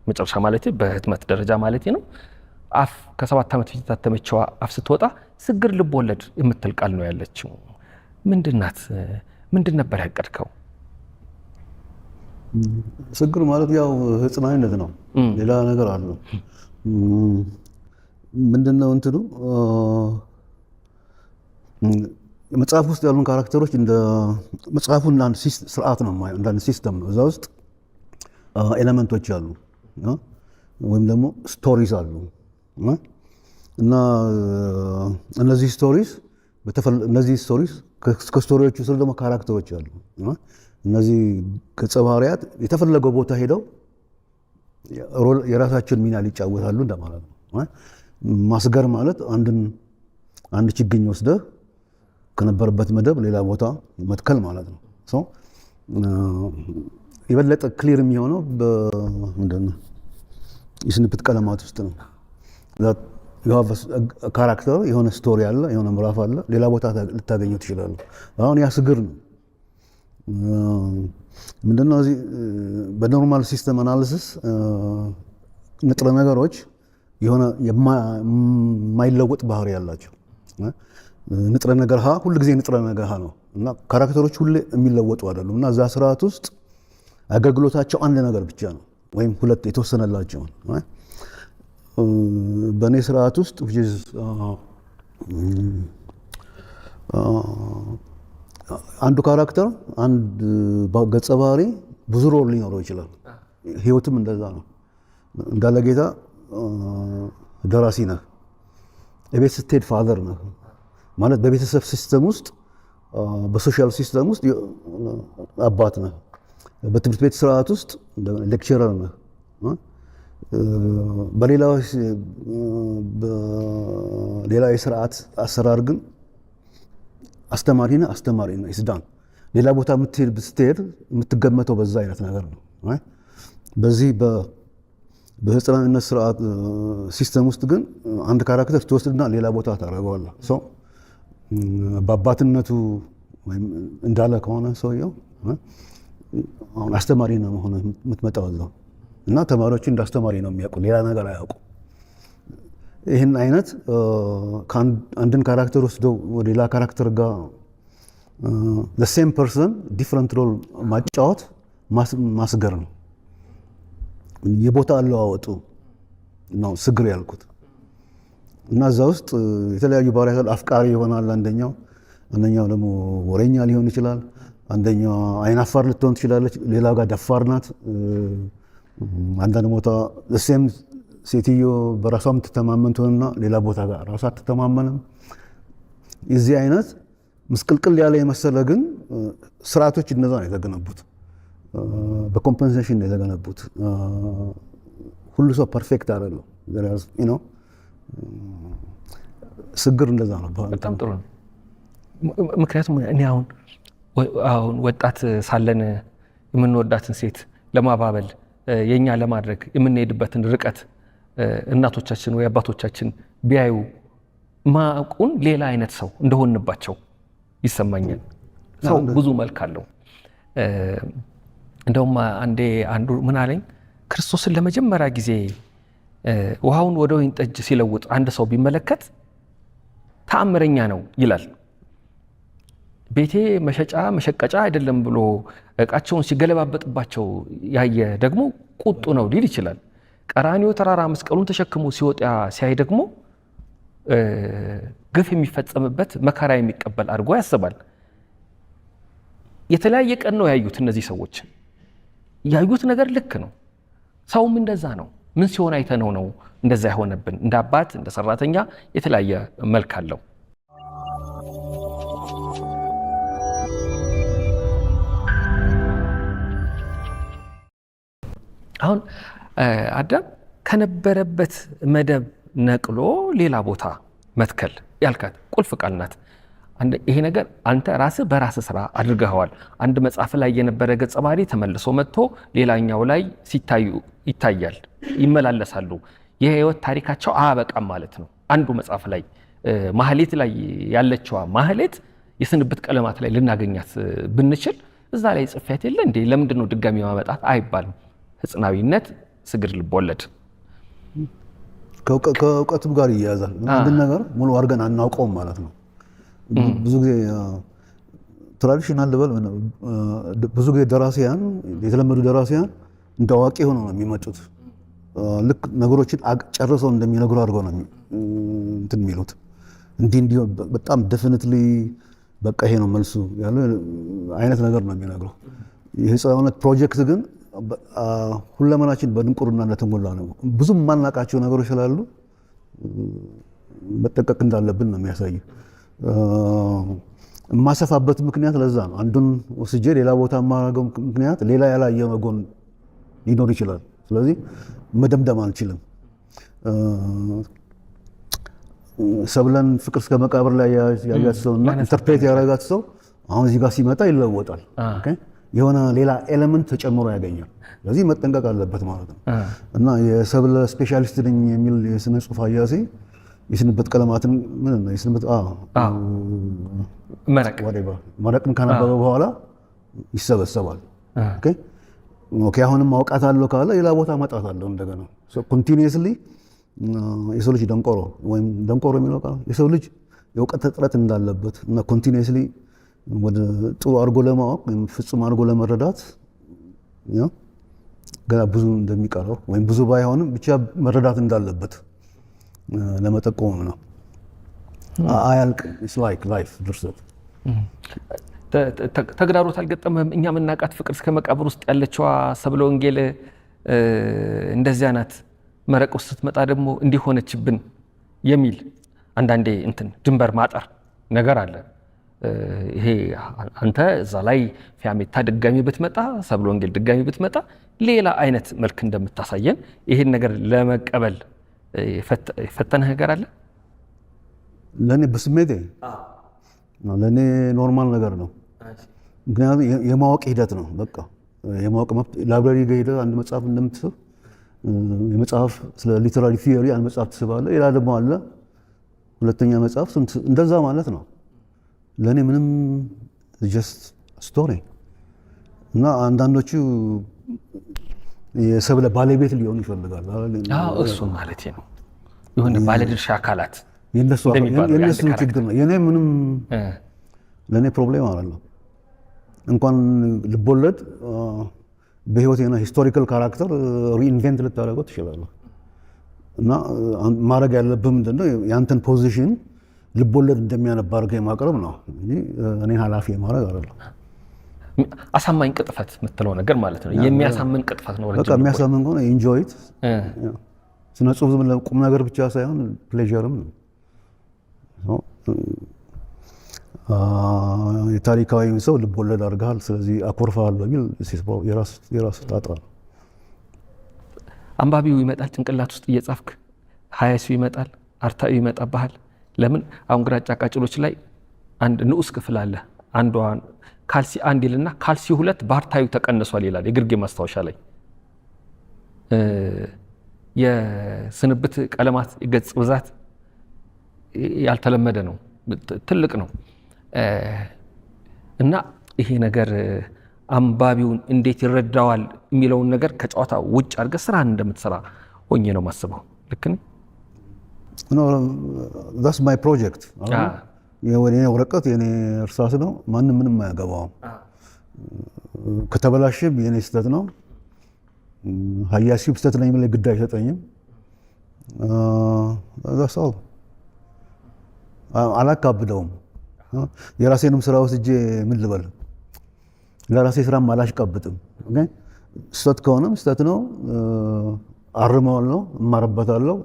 መጨረሻ ማለት በህትመት ደረጃ ማለት ነው። አፍ ከ7 ዓመት በፊት የታተመችው አፍ ስትወጣ ስግር ልቦለድ የምትል ቃል ነው ያለችው። ምንድናት? ምንድን ነበር ያቀድከው? ስግር ማለት ያው ህጽናዊነት ነው። ሌላ ነገር አለ። ምንድነው እንትኑ መጽሐፍ ውስጥ ያሉን ካራክተሮች እንደ መጽሐፉ እንደ አንድ ስርዓት ነው ማለት እንደ አንድ ሲስተም ነው። እዛ ውስጥ ኤሌመንቶች አሉ ወይም ደግሞ ስቶሪስ አሉ እና እነዚህ ስቶሪስ ከስቶሪዎቹ ስር ደግሞ ካራክተሮች አሉ። እነዚህ ገጸ ባህሪያት የተፈለገው ቦታ ሄደው የራሳቸውን ሚና ሊጫወታሉ እንደማለት ነው። ማስገር ማለት አንድ ችግኝ ወስደህ ከነበረበት መደብ ሌላ ቦታ መትከል ማለት ነው። የበለጠ ክሊር የሚሆነው በምንድነው የስንብት ቀለማት ውስጥ ነው። ካራክተር የሆነ ስቶሪ አለ፣ የሆነ ምዕራፍ አለ፣ ሌላ ቦታ ልታገኘው ትችላለህ። አሁን ያ ስግር ነው። ምንድነው እዚህ በኖርማል ሲስተም አናሊሲስ ንጥረ ነገሮች የሆነ የማይለወጥ ባህሪ ያላቸው ንጥረ ነገር ሀ ሁሉ ጊዜ ንጥረ ነገር ሀ ነው እና ካራክተሮች ሁሌ የሚለወጡ አይደሉም እና እዛ ስርዓት ውስጥ አገልግሎታቸው አንድ ነገር ብቻ ነው ወይም ሁለት የተወሰነላቸው። በእኔ ስርዓት ውስጥ አንዱ ካራክተር አንድ ገጸ ባህሪ ብዙ ሮል ሊኖረው ይችላል። ህይወትም እንደዛ ነው። እንዳለ ጌታ ደራሲ ነህ፣ የቤት ስትሄድ ፋዘር ነህ ማለት በቤተሰብ ሲስተም ውስጥ በሶሻል ሲስተም ውስጥ አባት ነህ፣ በትምህርት ቤት ስርዓት ውስጥ ሌክቸረር ነህ። በሌላ የስርዓት አሰራር ግን አስተማሪ ነህ ይስዳን። ሌላ ቦታ ስትሄድ የምትገመተው በዛ አይነት ነገር ነው። በዚህ በህፃናዊነት ስርዓት ሲስተም ውስጥ ግን አንድ ካራክተር ትወስድና ሌላ ቦታ ታደርገዋለህ። በአባትነቱ ወይም እንዳለ ከሆነ ሰውየው አሁን አስተማሪ ነው መሆን የምትመጣው እዛው እና ተማሪዎቹ እንደ አስተማሪ ነው የሚያውቁ፣ ሌላ ነገር አያውቁ። ይህን አይነት አንድን ካራክተር ወስደው ወደ ሌላ ካራክተር ጋር the same person different role ማጫወት ማስገር ነው። የቦታ አለዋወጡ ነው ስግር ያልኩት። እና እዛ ውስጥ የተለያዩ ባህሪያት አፍቃሪ ይሆናል አንደኛው ደግሞ ወሬኛ ሊሆን ይችላል። አንደኛው አይናፋር ልትሆን ትችላለች፣ ሌላ ጋር ደፋር ናት። አንዳንድ ቦታ ሴም ሴትዮ በራሷ የምትተማመን ትሆንና ሌላ ቦታ ጋር ራሷ አትተማመንም። የዚህ አይነት ምስቅልቅል ያለ የመሰለ ግን ስርዓቶች እነዛ ነው የተገነቡት፣ በኮምፐንሴሽን ነው የተገነቡት። ሁሉ ሰው ፐርፌክት አይደለም። ስግር እንደዛ ነው። በጣም ጥሩ ነው። ምክንያቱም እኔ አሁን ወጣት ሳለን የምንወዳትን ሴት ለማባበል የኛ ለማድረግ የምንሄድበትን ርቀት እናቶቻችን ወይ አባቶቻችን ቢያዩ ማቁን ሌላ አይነት ሰው እንደሆንባቸው ይሰማኛል። ሰው ብዙ መልክ አለው። እንደውም አንዱ ምን አለኝ፣ ክርስቶስን ለመጀመሪያ ጊዜ ውሃውን ወደ ወይን ጠጅ ሲለውጥ አንድ ሰው ቢመለከት ተአምረኛ ነው ይላል። ቤቴ መሸጫ መሸቀጫ አይደለም ብሎ እቃቸውን ሲገለባበጥባቸው ያየ ደግሞ ቁጡ ነው ሊል ይችላል። ቀራኒዮ ተራራ መስቀሉን ተሸክሞ ሲወጣ ሲያይ ደግሞ ግፍ የሚፈጸምበት መከራ የሚቀበል አድርጎ ያስባል። የተለያየ ቀን ነው ያዩት እነዚህ ሰዎች። ያዩት ነገር ልክ ነው። ሰውም እንደዛ ነው። ምን ሲሆን አይተነው ነው እንደዛ የሆነብን? እንደ አባት እንደ ሰራተኛ የተለያየ መልክ አለው። አሁን አዳም ከነበረበት መደብ ነቅሎ ሌላ ቦታ መትከል ያልካት ቁልፍ ቃል ናት። ይሄ ነገር አንተ ራስህ በራስህ ስራ አድርገኸዋል። አንድ መጽሐፍ ላይ የነበረ ገጸ ባህሪ ተመልሶ መጥቶ ሌላኛው ላይ ይታያል፣ ይመላለሳሉ። የህይወት ታሪካቸው አያበቃም ማለት ነው። አንዱ መጽሐፍ ላይ ማህሌት ላይ ያለችዋ ማህሌት የስንብት ቀለማት ላይ ልናገኛት ብንችል እዛ ላይ ጽፌያት የለ እንዴ? ለምንድን ነው ድጋሚ ማመጣት አይባልም። ህጽናዊነት ስግድ ልቦለድ ከእውቀትም ጋር ይያያዛል። አንድን ነገር ሙሉ አድርገን አናውቀውም ማለት ነው። ብዙ ጊዜ ትራዲሽናል ልበል፣ ብዙ ጊዜ ደራሲያን፣ የተለመዱ ደራሲያን እንደ አዋቂ ሆነው ነው የሚመጡት። ልክ ነገሮችን ጨርሰው እንደሚነግሩ አድርገው ነው እንትን የሚሉት። እንዲህ በጣም ዴፊኒትሊ በቃ ይሄ ነው መልሱ ያለ አይነት ነገር ነው የሚነግረው። የህፃናት ፕሮጀክት ግን ሁለመናችን በድንቁርና እንደተሞላ ነው። ብዙም የማናውቃቸው ነገሮች ስላሉ መጠንቀቅ እንዳለብን ነው የሚያሳየው። የማሰፋበት ምክንያት ለዛ ነው። አንዱን ወስጄ ሌላ ቦታ የማደርገው ምክንያት ሌላ ያላየነው ጎን ሊኖር ይችላል። ስለዚህ መደምደም አንችልም። ሰብለን ፍቅር እስከ መቃብር ላይ ያያት ሰው እና ኢንተርፕሬት ያደረጋት ሰው አሁን እዚህ ጋር ሲመጣ ይለወጣል። የሆነ ሌላ ኤሌመንት ተጨምሮ ያገኛል። ስለዚህ መጠንቀቅ አለበት ማለት ነው። እና የሰብለ ስፔሻሊስት ነኝ የሚል የስነ ጽሁፍ አያሴ የስንብት ቀለማትን መረቅን ካነበበ በኋላ ይሰበሰባል። አሁንም አውቃታለሁ ካለ ሌላ ቦታ መጣታለሁ እንደገና። ኮንቲኒየስሊ የሰው ልጅ ደንቆሮ ወይም ደንቆሮ የሚለው ቃል የሰው ልጅ የእውቀት እጥረት እንዳለበት እና ኮንቲኒየስሊ ወደ ጥሩ አድርጎ ለማወቅ ወይም ፍጹም አድርጎ ለመረዳት ገና ብዙ እንደሚቀረው ወይም ብዙ ባይሆንም ብቻ መረዳት እንዳለበት ለመጠቆም ነው። አያልቅም። ኢትስ ላይክ ላይፍ ድርሰት። ተግዳሮት አልገጠመህም? እኛ የምናውቃት ፍቅር እስከ መቃብር ውስጥ ያለችዋ ሰብለ ወንጌል እንደዚያ ናት፣ መረቅ ውስጥ ስትመጣ ደግሞ እንዲሆነችብን የሚል አንዳንዴ እንትን ድንበር ማጠር ነገር አለ። ይሄ አንተ እዛ ላይ ፊያሜታ ድጋሚ ብትመጣ፣ ሰብለ ወንጌል ድጋሚ ብትመጣ ሌላ አይነት መልክ እንደምታሳየን ይሄን ነገር ለመቀበል የፈተነህ ነገር አለ? ለእኔ በስሜቴ ለእኔ ኖርማል ነገር ነው። ምክንያቱም የማወቅ ሂደት ነው። በቃ የማወቅ መብት። ላይብራሪ ጋር ሄደህ አንድ መጽሐፍ እንደምትስብ የመጽሐፍ ስለ ሊተራሪ ቲዮሪ አንድ መጽሐፍ ትስባለህ፣ ሌላ ደግሞ አለ ሁለተኛ መጽሐፍ እንደዛ ማለት ነው። ለእኔ ምንም ጀስት ስቶሪ እና አንዳንዶቹ የሰብለ ባለቤት ሊሆኑ ይፈልጋል። እሱን ማለት ነው የሆነ ባለድርሻ አካላት የነሱ ችግር ነው። የኔ ምንም ለእኔ ፕሮብሌም አይደለም። እንኳን ልቦለድ በህይወት የሆነ ሂስቶሪካል ካራክተር ሪኢንቨንት ልታደርገው ትችላለህ። እና ማድረግ ያለብህ ምንድነው የአንተን ፖዚሽን ልቦለድ እንደሚያነባ አድርገህ የማቅረብ ነው እንጂ እኔ ኃላፊ ማድረግ አይደለም። አሳማኝ ቅጥፈት የምትለው ነገር ማለት ነው። የሚያሳምን ቅጥፈት ነው። በቃ የሚያሳምን ከሆነ ኢንጆይ ኢት። ስነ ጽሁፍ ዝም ብለህ ቁም ነገር ብቻ ሳይሆን ፕሌዠርም ነው። የታሪካዊ ሰው ልቦለድ አድርገሃል፣ ስለዚህ አኮርፈሃል በሚል የራስ ጣጣ ነው። አንባቢው ይመጣል ጭንቅላት ውስጥ እየጻፍክ፣ ሀያሲው ይመጣል፣ አርታዊ ይመጣብሃል። ለምን አሁን ግራጫ ቃጭሎች ላይ አንድ ንዑስ ክፍል አለ። አንዷን ካልሲ አንድ ይልና ካልሲ ሁለት በአርታዊ ተቀንሷል ይላል የግርጌ ማስታወሻ ላይ። የስንብት ቀለማት የገጽ ብዛት ያልተለመደ ነው፣ ትልቅ ነው። እና ይሄ ነገር አንባቢውን እንዴት ይረዳዋል የሚለውን ነገር ከጨዋታ ውጭ አድርገህ ስራህን እንደምትሰራ ሆኜ ነው ማስበው። ልክ ነኝ? ዛትስ ማይ ፕሮጀክት። የኔ ወረቀት የኔ እርሳስ ነው። ማንም ምንም አያገባውም። ከተበላሸም የኔ ስህተት ነው። ሀያሲው ስህተት ነኝ ብለህ ግድ አይሰጠኝም። ዛትስ ኦል። አላካብደውም። የራሴንም ስራ ወስጄ ምን ልበል ለራሴ ስራም አላሽቃብጥም። ስህተት ከሆነም ስህተት ነው፣ አርመዋለሁ፣ እማርበታለሁ፣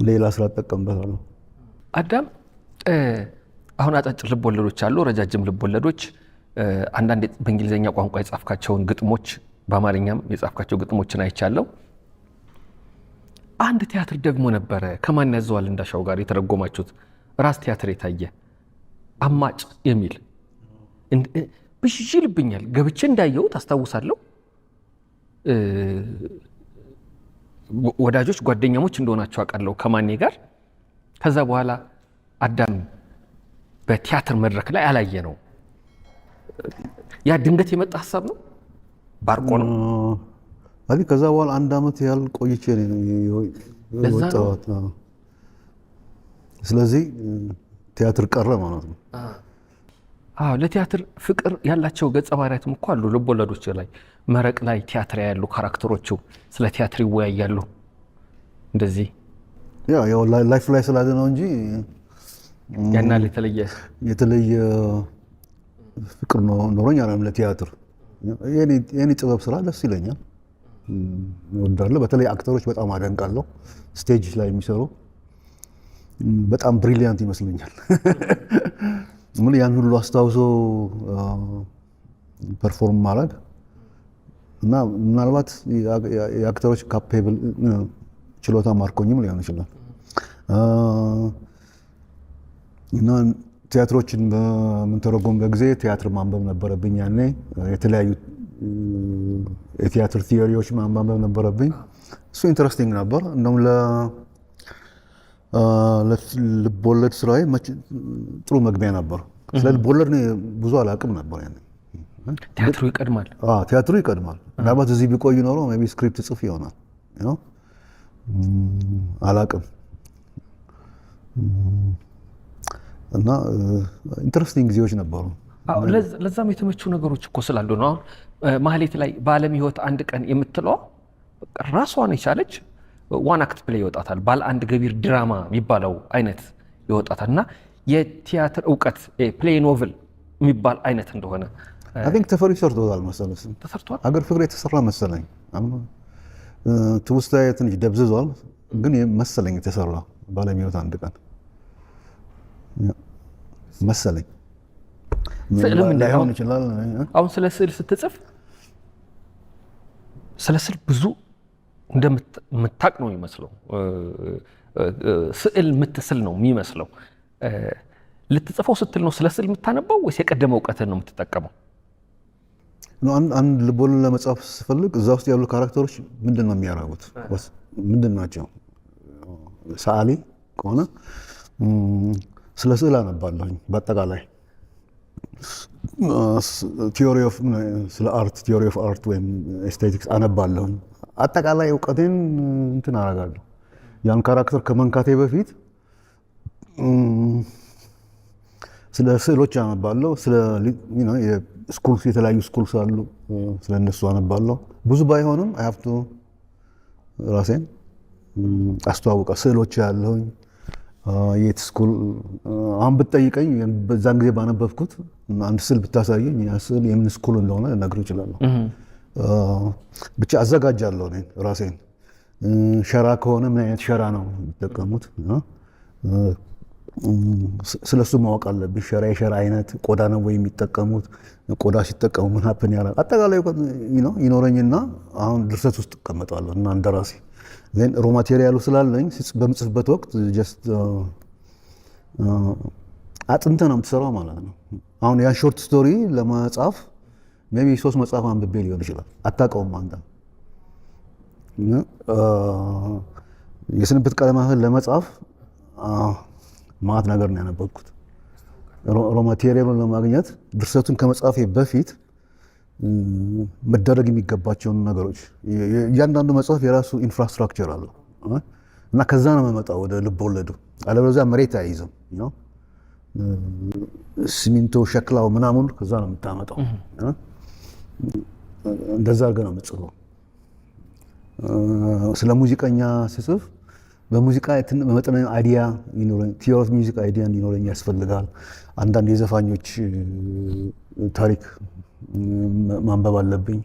ሌላ ስራ እጠቀምበታለሁ። አዳም አሁን አጫጭር ልብ ወለዶች አሉ፣ ረጃጅም ልብ ወለዶች፣ አንዳንድ በእንግሊዝኛ ቋንቋ የጻፍካቸውን ግጥሞች በአማርኛም የጻፍካቸው ግጥሞችን አይቻለሁ። አንድ ቲያትር ደግሞ ነበረ ከማን ያዘዋል እንዳሻው ጋር የተረጎማችሁት ራስ ቲያትር የታየ አማጭ የሚል ብዥ ይልብኛል። ገብቼ እንዳየሁት አስታውሳለሁ። ወዳጆች ጓደኛሞች እንደሆናቸው አውቃለሁ ከማኔ ጋር። ከዛ በኋላ አዳም በቲያትር መድረክ ላይ አላየ ነው። ያ ድንገት የመጣ ሀሳብ ነው? ባርቆ ነው? ከዛ በኋላ 1 ዓመት ያህል ቆይቼ ነው የወጣሁት። ስለዚህ ቲያትር ቀረ ማለት ነው። ለቲያትር ፍቅር ያላቸው ገጸ ባህሪያትም እኮ አሉ ልቦለዶች ላይ። መረቅ ላይ ቲያትር ያሉ ካራክተሮቹ ስለ ቲያትር ይወያያሉ። እንደዚህ ያው ላይፍ ላይ ስላለ ነው እንጂ ያናል የተለየ ፍቅር ኖሮኝ አይደለም ለቲያትር። የኔ ጥበብ ስራ ደስ ይለኛል፣ እወዳለሁ። በተለይ አክተሮች በጣም አደንቃለሁ። ስቴጅ ላይ የሚሰሩ በጣም ብሪሊያንት ይመስለኛል። ምን ያን ሁሉ አስታውሶ ፐርፎርም ማድረግ እና ምናልባት የአክተሮች ካፔብል ችሎታ ማርኮኝም ሊሆን ይችላል። እና ቲያትሮችን በምንተረጎምበት ጊዜ ቲያትር ማንበብ ነበረብኝ። ያኔ የተለያዩ የቲያትር ቲዮሪዎች ማንበብ ነበረብኝ። እሱ ኢንትረስቲንግ ነበር። እንደውም ለልቦለድ ስራዬ ጥሩ መግቢያ ነበር። ስለ ልቦለድ ብዙ አላውቅም ነበር ያኔ። ቲያትሩ ይቀድማል። ቲያትሩ ይቀድማል። ምናልባት እዚህ ቢቆይ ኖሮ ሜይ ቢ ስክሪፕት ጽፍ ይሆናል። አላውቅም። እና ኢንትረስቲንግ ጊዜዎች ነበሩ። ለዛም የተመቹ ነገሮች እኮ ስላሉ ነው። አሁን ማህሌት ላይ በዓለም ህይወት አንድ ቀን የምትለዋ ራሷን የቻለች ዋን አክት ፕሌይ ይወጣታል። ባለ አንድ ገቢር ድራማ የሚባለው አይነት ይወጣታል። እና የቲያትር እውቀት ፕሌይ ኖቭል የሚባል አይነት እንደሆነ አይ ቲንክ ተፈሪ ሰርቶታል መሰለኝ። ተሰርቷል። ሀገር ፍቅር የተሰራ መሰለኝ። ትውስታዬ ትንሽ ደብዝዟል፣ ግን መሰለኝ የተሰራ በዓለም ህይወት አንድ ቀን መሰለኝ። ስዕልም ላይሆን ይችላል። አሁን ስለ ስዕል ስትጽፍ ስለ ስዕል ብዙ እንደምታቅ ነው የሚመስለው። ስዕል የምትስል ነው የሚመስለው። ልትጽፈው ስትል ነው ስለ ስዕል የምታነባው ወይስ የቀደመ እውቀትን ነው የምትጠቀመው? አንድ ልቦለድ ለመጻፍ ስፈልግ እዛ ውስጥ ያሉ ካራክተሮች ምንድን ነው የሚያደርጉት? ምንድን ናቸው? ሰዓሊ ከሆነ ስለ ስዕል አነባለሁኝ። በአጠቃላይ ስለ አርት ቲዮሪ ኦፍ አርት ወይም ኤስቴቲክስ አነባለሁኝ። አጠቃላይ እውቀቴን እንትን አደርጋለሁ። ያን ካራክተር ከመንካቴ በፊት ስለ ስዕሎች አነባለሁ። የተለያዩ ስኩልስ አሉ፣ ስለ እነሱ አነባለሁ። ብዙ ባይሆንም አይ ሃቭ ቱ ራሴን አስተዋውቃ ስዕሎች ያለሁኝ የት ስኩል አሁን ብትጠይቀኝ በዛን ጊዜ ባነበብኩት አንድ ስዕል ብታሳየኝ ያ ስዕል የምን ስኩል እንደሆነ ልነግርህ እችላለሁ። ብቻ አዘጋጃለሁ እኔ ራሴን። ሸራ ከሆነ ምን አይነት ሸራ ነው የሚጠቀሙት? ስለሱ ማወቅ አለብኝ። የሸራ አይነት ቆዳ ነው ወይ የሚጠቀሙት? ቆዳ ሲጠቀሙ ምን ሀፕን ያደርጋል? አጠቃላይ ይኖረኝና አሁን ድርሰት ውስጥ እቀመጣለሁ እና እንደራሴ ሮ ማቴሪያሉ ስላለኝ በምጽፍበት ወቅት ጀስት አጥንተህ ነው የምትሰራው ማለት ነው። አሁን ያን ሾርት ስቶሪ ለመጻፍ ሜይ ቢ 3 መጽሐፍ አንብቤ ሊሆን ይችላል። አታውቀውም አንተ። የስንብት ቀለማህን ለመጻፍ ማት ነገር ነው ያነበብኩት። ሮ ማቴሪያሉን ለማግኘት ድርሰቱን ከመጻፌ በፊት መደረግ የሚገባቸውን ነገሮች እያንዳንዱ መጽሐፍ የራሱ ኢንፍራስትራክቸር አለው እና ከዛ ነው የምመጣው ወደ ልብ ወለዱ። አለበለዚያ መሬት አይይዝም። ሲሚንቶ ሸክላው ምናምን ከዛ ነው የምታመጣው። እንደዛ አድርገህ ነው የምትጽፈው። ስለ ሙዚቀኛ ስጽፍ በሙዚቃ መጠነ አይዲያ ይኖረኝ ቲዮሪ ኦፍ ሚውዚክ አይዲያ እንዲኖረኝ ያስፈልጋል። አንዳንድ የዘፋኞች ታሪክ ማንበብ አለብኝ።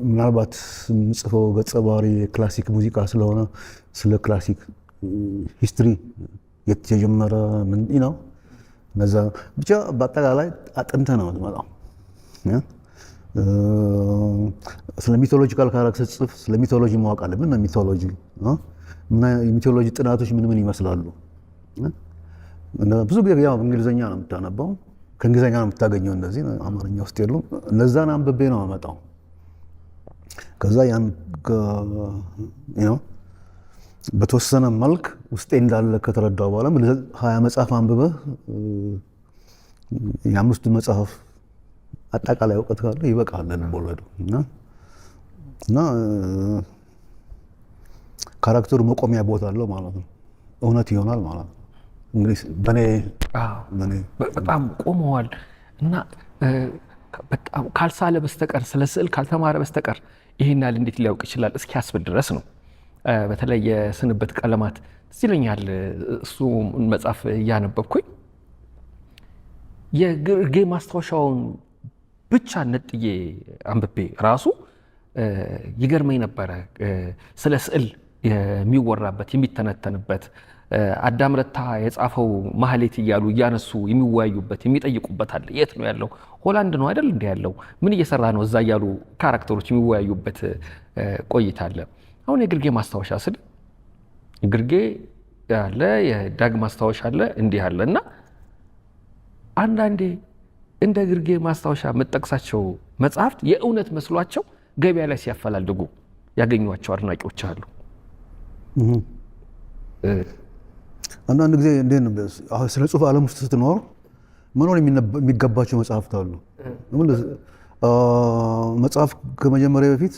ምናልባት የምጽፈው ገጸ ባህሪ የክላሲክ ሙዚቃ ስለሆነ ስለ ክላሲክ ሂስትሪ የተጀመረ ምን ነው እነዛ ብቻ በአጠቃላይ አጥንተ ነው የምትመጣው። ስለ ሚቶሎጂካል ካራክተር ጽፍ ስለ ሚቶሎጂ ማወቅ አለብን። እና ሚቶሎጂ የሚቶሎጂ ጥናቶች ምን ይመስላሉ? ብዙ ጊዜ ያው እንግሊዘኛ ነው የምታነባው፣ ከእንግሊዘኛ ነው የምታገኘው። እንደዚህ አማርኛ ውስጥ የሉ። እነዛን አንብቤ ነው የማመጣው። ከዛ ያን በተወሰነ መልክ ውስጤ እንዳለ ከተረዳው በኋላ 20 መጽሐፍ አንብበህ የአምስቱ መጽሐፍ አጠቃላይ እውቀት ካለ ይበቃል ልቦለዱ እና ካራክተሩ መቆሚያ ቦታ አለው ማለት ነው። እውነት ይሆናል ማለት ነው። እንግዲህ በኔ በጣም ቆመዋል እና በጣም ካልሳለ በስተቀር ስለ ስዕል ካልተማረ በስተቀር ይሄን ያህል እንዴት ሊያውቅ ይችላል እስኪያስብል ድረስ ነው። በተለይ የስንብት ቀለማት ትዝ ይለኛል። እሱ መጽሐፍ እያነበብኩኝ የግርጌ ማስታወሻውን ብቻ ነጥዬ አንብቤ ራሱ ይገርመኝ ነበረ። ስለ ስዕል የሚወራበት የሚተነተንበት አዳም ረታ የጻፈው ማህሌት እያሉ እያነሱ የሚወያዩበት የሚጠይቁበት አለ። የት ነው ያለው? ሆላንድ ነው አይደል እንደ ያለው ምን እየሰራ ነው እዛ እያሉ ካራክተሮች የሚወያዩበት ቆይታ አለ። አሁን የግርጌ ማስታወሻ ስል ግርጌ ያለ የዳግ ማስታወሻ አለ እንዲህ አለ እና አንዳንዴ እንደ ግርጌ ማስታወሻ የምጠቅሳቸው መጽሐፍት የእውነት መስሏቸው ገበያ ላይ ሲያፈላልጉ ያገኟቸው አድናቂዎች አሉ። አንዳንድ ጊዜ ስለ ጽሁፍ ዓለም ውስጥ ስትኖር መኖር የሚገባቸው መጽሐፍት አሉ። መጽሐፍ ከመጀመሪያ በፊት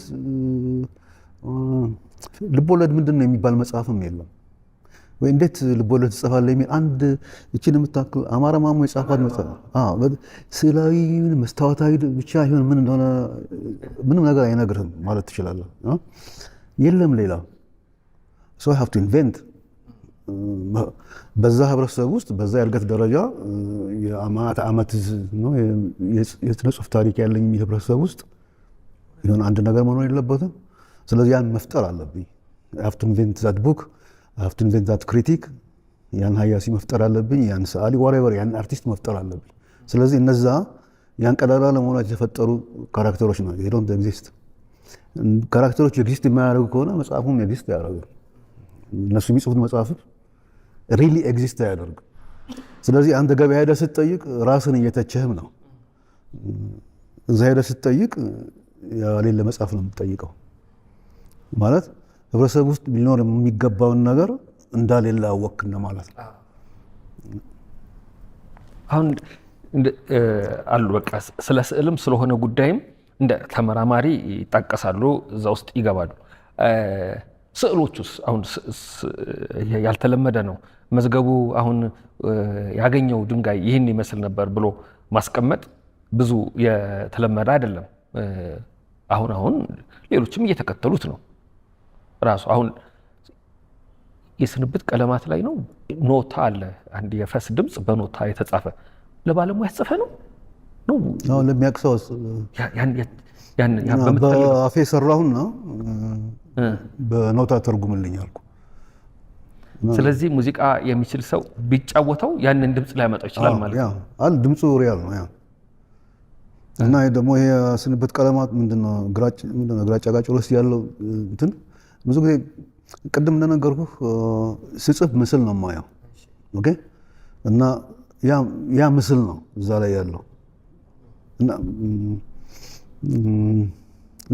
ልቦለድ ምንድን ነው የሚባል መጽሐፍም የለም ወይ? እንዴት ልቦለድ ትጽፋለህ የሚል አንድ እችን የምታክል አማረ ማሞ የጻፋት መጽሐፍ ስዕላዊ መስታወታዊ ብቻ ይሁን ምን እንደሆነ ምንም ነገር አይነግርህም ማለት ትችላለህ። የለም ሌላ so I have to invent በዛ ህብረተሰብ ውስጥ በዛ የእድገት ደረጃ የዓመት የስነ ጽሁፍ ታሪክ ያለኝ ህብረተሰብ ውስጥ ይሁን አንድ ነገር መኖር የለበትም። ስለዚህ ያን መፍጠር አለብኝ። I have to invent that book, I have to invent that critic፣ ያን ሀያሲ መፍጠር አለብኝ፣ ያን ሰዓሊ whatever ያን አርቲስት መፍጠር አለብኝ። ስለዚህ እነዛ ያን ቀዳዳ ለመሆናቸው የተፈጠሩ ካራክተሮች ነው። they don't exist። ካራክተሮች ኤግዚስት የማያደርጉ ከሆነ መጽሐፉም ኤግዚስት አያደርግም። እነሱ የሚጽፉት መጽሐፍ ሪሊ ኤግዚስት አያደርግም። ስለዚህ አንተ ገበያ ሄደህ ስትጠይቅ ራስን እየተቸህም ነው። እዛ ሄደህ ስትጠይቅ የሌለ መጽሐፍ ነው የምትጠይቀው። ማለት ህብረተሰብ ውስጥ ሊኖር የሚገባውን ነገር እንዳሌለ አወቅን ማለት ነው። አሁን አሉ በቃ ስለ ስዕልም ስለሆነ ጉዳይም እንደ ተመራማሪ ይጠቀሳሉ፣ እዛ ውስጥ ይገባሉ። ስዕሎቹስ አሁን ያልተለመደ ነው። መዝገቡ አሁን ያገኘው ድንጋይ ይህን ይመስል ነበር ብሎ ማስቀመጥ ብዙ የተለመደ አይደለም። አሁን ሌሎችም እየተከተሉት ነው። ራሱ አሁን የስንብት ቀለማት ላይ ነው ኖታ አለ። አንድ የፈስ ድምፅ በኖታ የተጻፈ ለባለሙያ ያጽፈ ነው ለሚያውቅ ሰው በአፌ ሰራሁና በኖታ ተርጉምልኝ አልኩ። ስለዚህ ሙዚቃ የሚችል ሰው ቢጫወተው ያንን ድምፅ ሊያመጣው ይችላል ማለት ነው። አል ድምፁ ሪያል ነው። እና ደግሞ ይሄ ስንብት ቀለማት ምንድነው ግራጫ ጋጭ ውስጥ ያለው እንትን ብዙ ጊዜ ቅድም እንደነገርኩህ ስጽፍ ምስል ነው የማየው። ኦኬ እና ያ ምስል ነው እዛ ላይ ያለው እና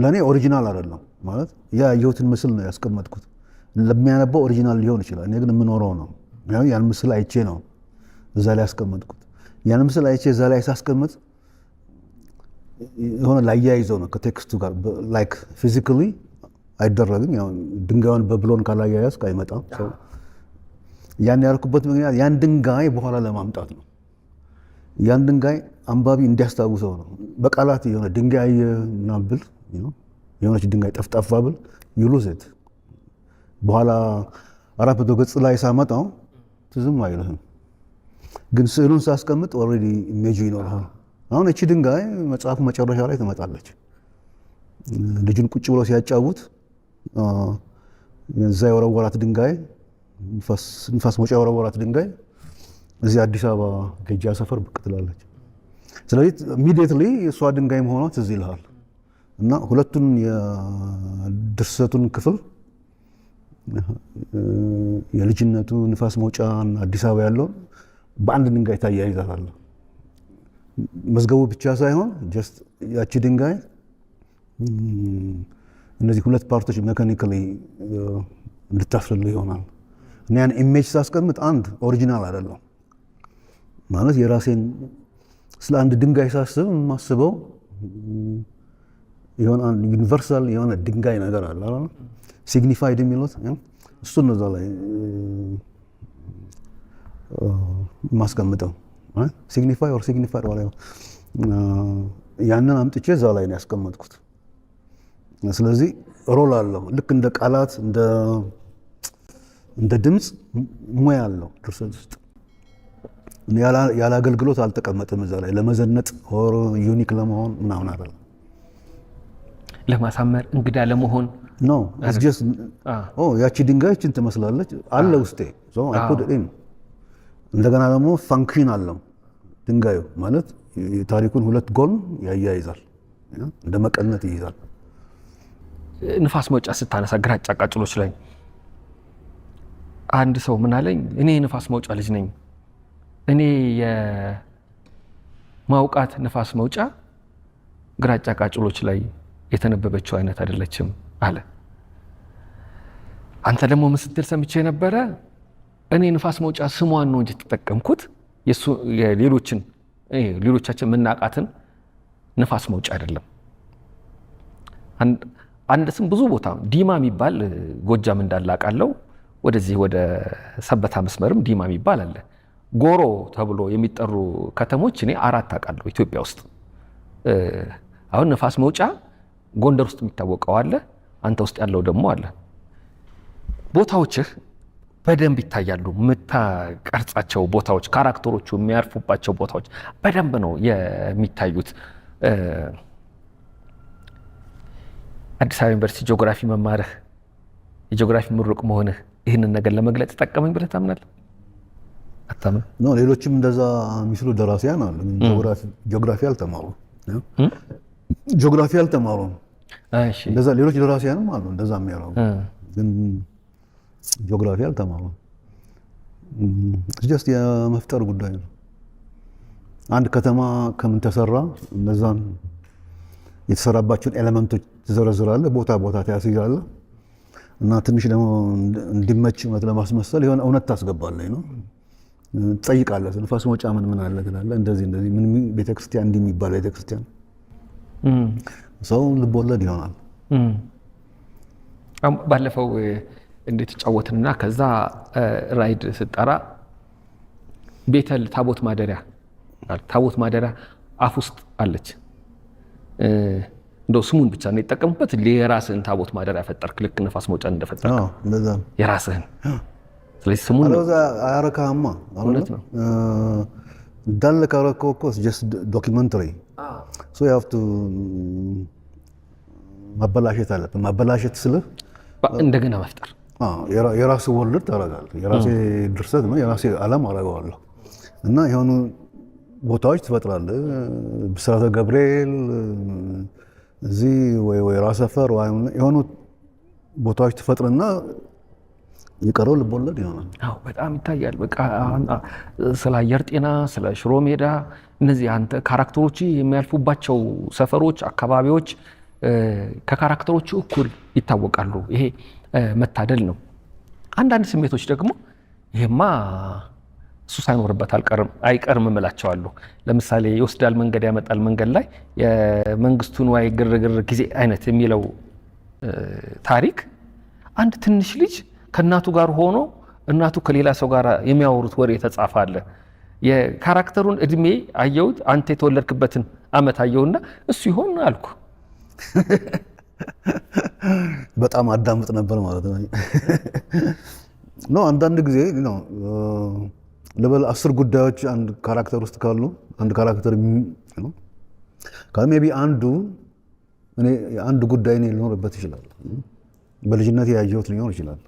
ለኔ ኦሪጂናል አይደለም ማለት ያ ያየሁትን ምስል ነው ያስቀመጥኩት። ለሚያነበው ኦሪጂናል ሊሆን ይችላል። እኔ ግን የምኖረው ነው ያን ምስል አይቼ ነው እዛ ላይ ያስቀመጥኩት። ያን ምስል አይቼ እዛ ላይ ሳስቀምጥ የሆነ ላያይዘው ነው ከቴክስቱ ጋር ላይክ ፊዚካሊ አይደረግም። ያው ድንጋዩን በብሎን ካላያያዝክ አይመጣም። ያን ያልኩበት ምክንያት ያን ድንጋይ በኋላ ለማምጣት ነው። ያን ድንጋይ አንባቢ እንዲያስታውሰው ነው። በቃላት የሆነ ድንጋይ ምናምን ብል የሆነች ድንጋይ ጠፍጣፋ ብል ዩሉዝ ኢት በኋላ 400 ገጽ ላይ ሳመጣው ትዝም አይልህም። ግን ስዕሉን ሳስቀምጥ ኦልሬዲ ኢሜጁ ይኖርሃል። አሁን እቺ ድንጋይ መጽሐፉ መጨረሻ ላይ ትመጣለች። ልጁን ቁጭ ብሎ ሲያጫውት እዛ የወረወራት ድንጋይ ንፋስ መውጫ የወረወራት ድንጋይ እዚህ አዲስ አበባ ገጃ ሰፈር ብቅ ትላለች። ስለዚህ ኢሚዲየትሊ እሷ ድንጋይ መሆኗ ትዝ ይልሃል እና ሁለቱን የድርሰቱን ክፍል የልጅነቱ ንፋስ መውጫን አዲስ አበባ ያለውን በአንድ ድንጋይ ታያይዛታለህ። መዝገቡ ብቻ ሳይሆን ጀስት ያቺ ድንጋይ እነዚህ ሁለት ፓርቶች ሜካኒካሊ እንድታስፈልግ ይሆናል። እና ያን ኢሜጅ ሳስቀምጥ አንድ ኦሪጂናል አይደለም ማለት የራሴን ስለ አንድ ድንጋይ ሳስብ የማስበው የሆነ ዩኒቨርሳል የሆነ ድንጋይ ነገር አለ አይደል? ሲግኒፋይድ የሚሉት እሱን ነው እዛ ላይ ማስቀምጠው ሲግኒፋይ ኦር ሲግኒፋይድ ወላ ያንን አምጥቼ እዛ ላይ ነው ያስቀመጥኩት። ስለዚህ ሮል አለው ልክ እንደ ቃላት እንደ ድምፅ ሙያ አለው ድርሰት ውስጥ ያለ አገልግሎት አልተቀመጠም እዛ ላይ ለመዘነጥ ኦር ዩኒክ ለመሆን ምናምን አይደለም። ለማሳመር እንግዳ ለመሆን ኖ ኢትስ ጀስት ያቺ ድንጋይ እችን ትመስላለች አለ ውስጤ እንደገና ደግሞ ፋንክሽን አለው ድንጋዩ ማለት የታሪኩን ሁለት ጎን ያያይዛል እንደ መቀነት ይይዛል። ንፋስ መውጫ ስታነሳ ግራጫ ቃጭሎች ላይ አንድ ሰው ምን አለኝ፣ እኔ ንፋስ መውጫ ልጅ ነኝ፣ እኔ የማውቃት ንፋስ መውጫ ግራጫ ቃጭሎች ላይ የተነበበችው አይነት አይደለችም አለ። አንተ ደግሞ ምን ስትል ሰምቼ ነበረ፣ እኔ ንፋስ መውጫ ስሟን ነው እንጂ ተጠቀምኩት ሌሎቻችን የምናውቃትን ንፋስ መውጫ አይደለም። አንድ ስም ብዙ ቦታ ዲማ የሚባል ጎጃም እንዳለ አውቃለሁ። ወደዚህ ወደ ሰበታ መስመርም ዲማ የሚባል አለ። ጎሮ ተብሎ የሚጠሩ ከተሞች እኔ 4 አውቃለሁ ኢትዮጵያ ውስጥ። አሁን ንፋስ መውጫ ጎንደር ውስጥ የሚታወቀው አለ፣ አንተ ውስጥ ያለው ደግሞ አለ። ቦታዎችህ በደንብ ይታያሉ። የምታቀርጻቸው ቦታዎች፣ ካራክተሮቹ የሚያርፉባቸው ቦታዎች በደንብ ነው የሚታዩት። አዲስ አበባ ዩኒቨርሲቲ ጂኦግራፊ መማርህ የጂኦግራፊ ምሩቅ መሆንህ ይህንን ነገር ለመግለጽ ተጠቀመኝ ብለህ ታምናለህ? አታምን? ነው ሌሎችም እንደዛ የሚስሉ ደራሲያን አሉ። ጂኦግራፊ አልተማሩ እንደዛ ሌሎች ደራሲያንም አሉ እንደዛ የሚያደርጉ ግን ጂኦግራፊ አልተማሩ። ጀስት የመፍጠር ጉዳይ ነው። አንድ ከተማ ከምን ተሰራ እነዛን የተሰራባቸውን ኤሌመንቶች ትዘረዝራለህ፣ ቦታ ታያስይዛለህ እና ትንሽ ደግሞ እንዲመች ለማስመሰል የሆነ እውነት ታስገባለህ ነው። ትጠይቃለህ፣ ንፋስ መውጫ ምን አለ ትላለህ። እንደዚህ ምን ቤተክርስቲያን እንዲህ የሚባል ቤተክርስቲያን ሰው ልቦለድ ይሆናል። ባለፈው እንዴት ተጫወትንና ከዛ ራይድ ስጠራ ቤተል ታቦት ማደሪያ አፍ ውስጥ አለች። እንደው ስሙን ብቻ ነው የተጠቀሙበት። የራስህን ታቦት ማደሪያ ፈጠርክ፣ ልክ ንፋስ መውጫ እንደፈጠርክ የራስህን። ስለዚህ ስሙን አያረካማ እውነት ነው እንዳለ ካረከው እኮ ጀስት ዶኪመንተሪ ሶ ዩ ሃቭ ቱ ማበላሸት አለብህ። ማበላሸት ስልህ እንደገና መፍጠር የራስ ወርልድ ታደርጋለህ። የራሴ ድርሰት ነው፣ የራሴ ዓለም አደርገዋለሁ እና የሆኑ ቦታዎች ትፈጥራለህ። ብስራተ ገብርኤል እዚህ ወይ ራስ ሰፈር የሆኑ ቦታዎች ትፈጥርና የቀረው ልቦለድ ይሆናል። አዎ በጣም ይታያል። በቃ ስለ አየር ጤና፣ ስለ ሽሮ ሜዳ፣ እነዚህ አንተ ካራክተሮች የሚያልፉባቸው ሰፈሮች፣ አካባቢዎች ከካራክተሮቹ እኩል ይታወቃሉ። ይሄ መታደል ነው። አንዳንድ ስሜቶች ደግሞ ይሄማ እሱ ሳይኖርበት አይቀርም እምላቸዋለሁ። ለምሳሌ ይወስዳል መንገድ ያመጣል መንገድ ላይ የመንግስቱ ንዋይ ግርግር ጊዜ አይነት የሚለው ታሪክ አንድ ትንሽ ልጅ ከእናቱ ጋር ሆኖ እናቱ ከሌላ ሰው ጋር የሚያወሩት ወሬ የተጻፈ አለ። የካራክተሩን እድሜ አየሁት፣ አንተ የተወለድክበትን አመት አየሁና እሱ ይሆን አልኩ። በጣም አዳምጥ ነበር ማለት ነው። ነው አንዳንድ ጊዜ ነው ለበል 10 ጉዳዮች አንድ ካራክተር ውስጥ ካሉ አንድ ካራክተር ነው ሜቢ አንድ ጉዳይ እኔ ሊኖርበት ይችላል። በልጅነት ያየሁት ሊኖር ይችላል።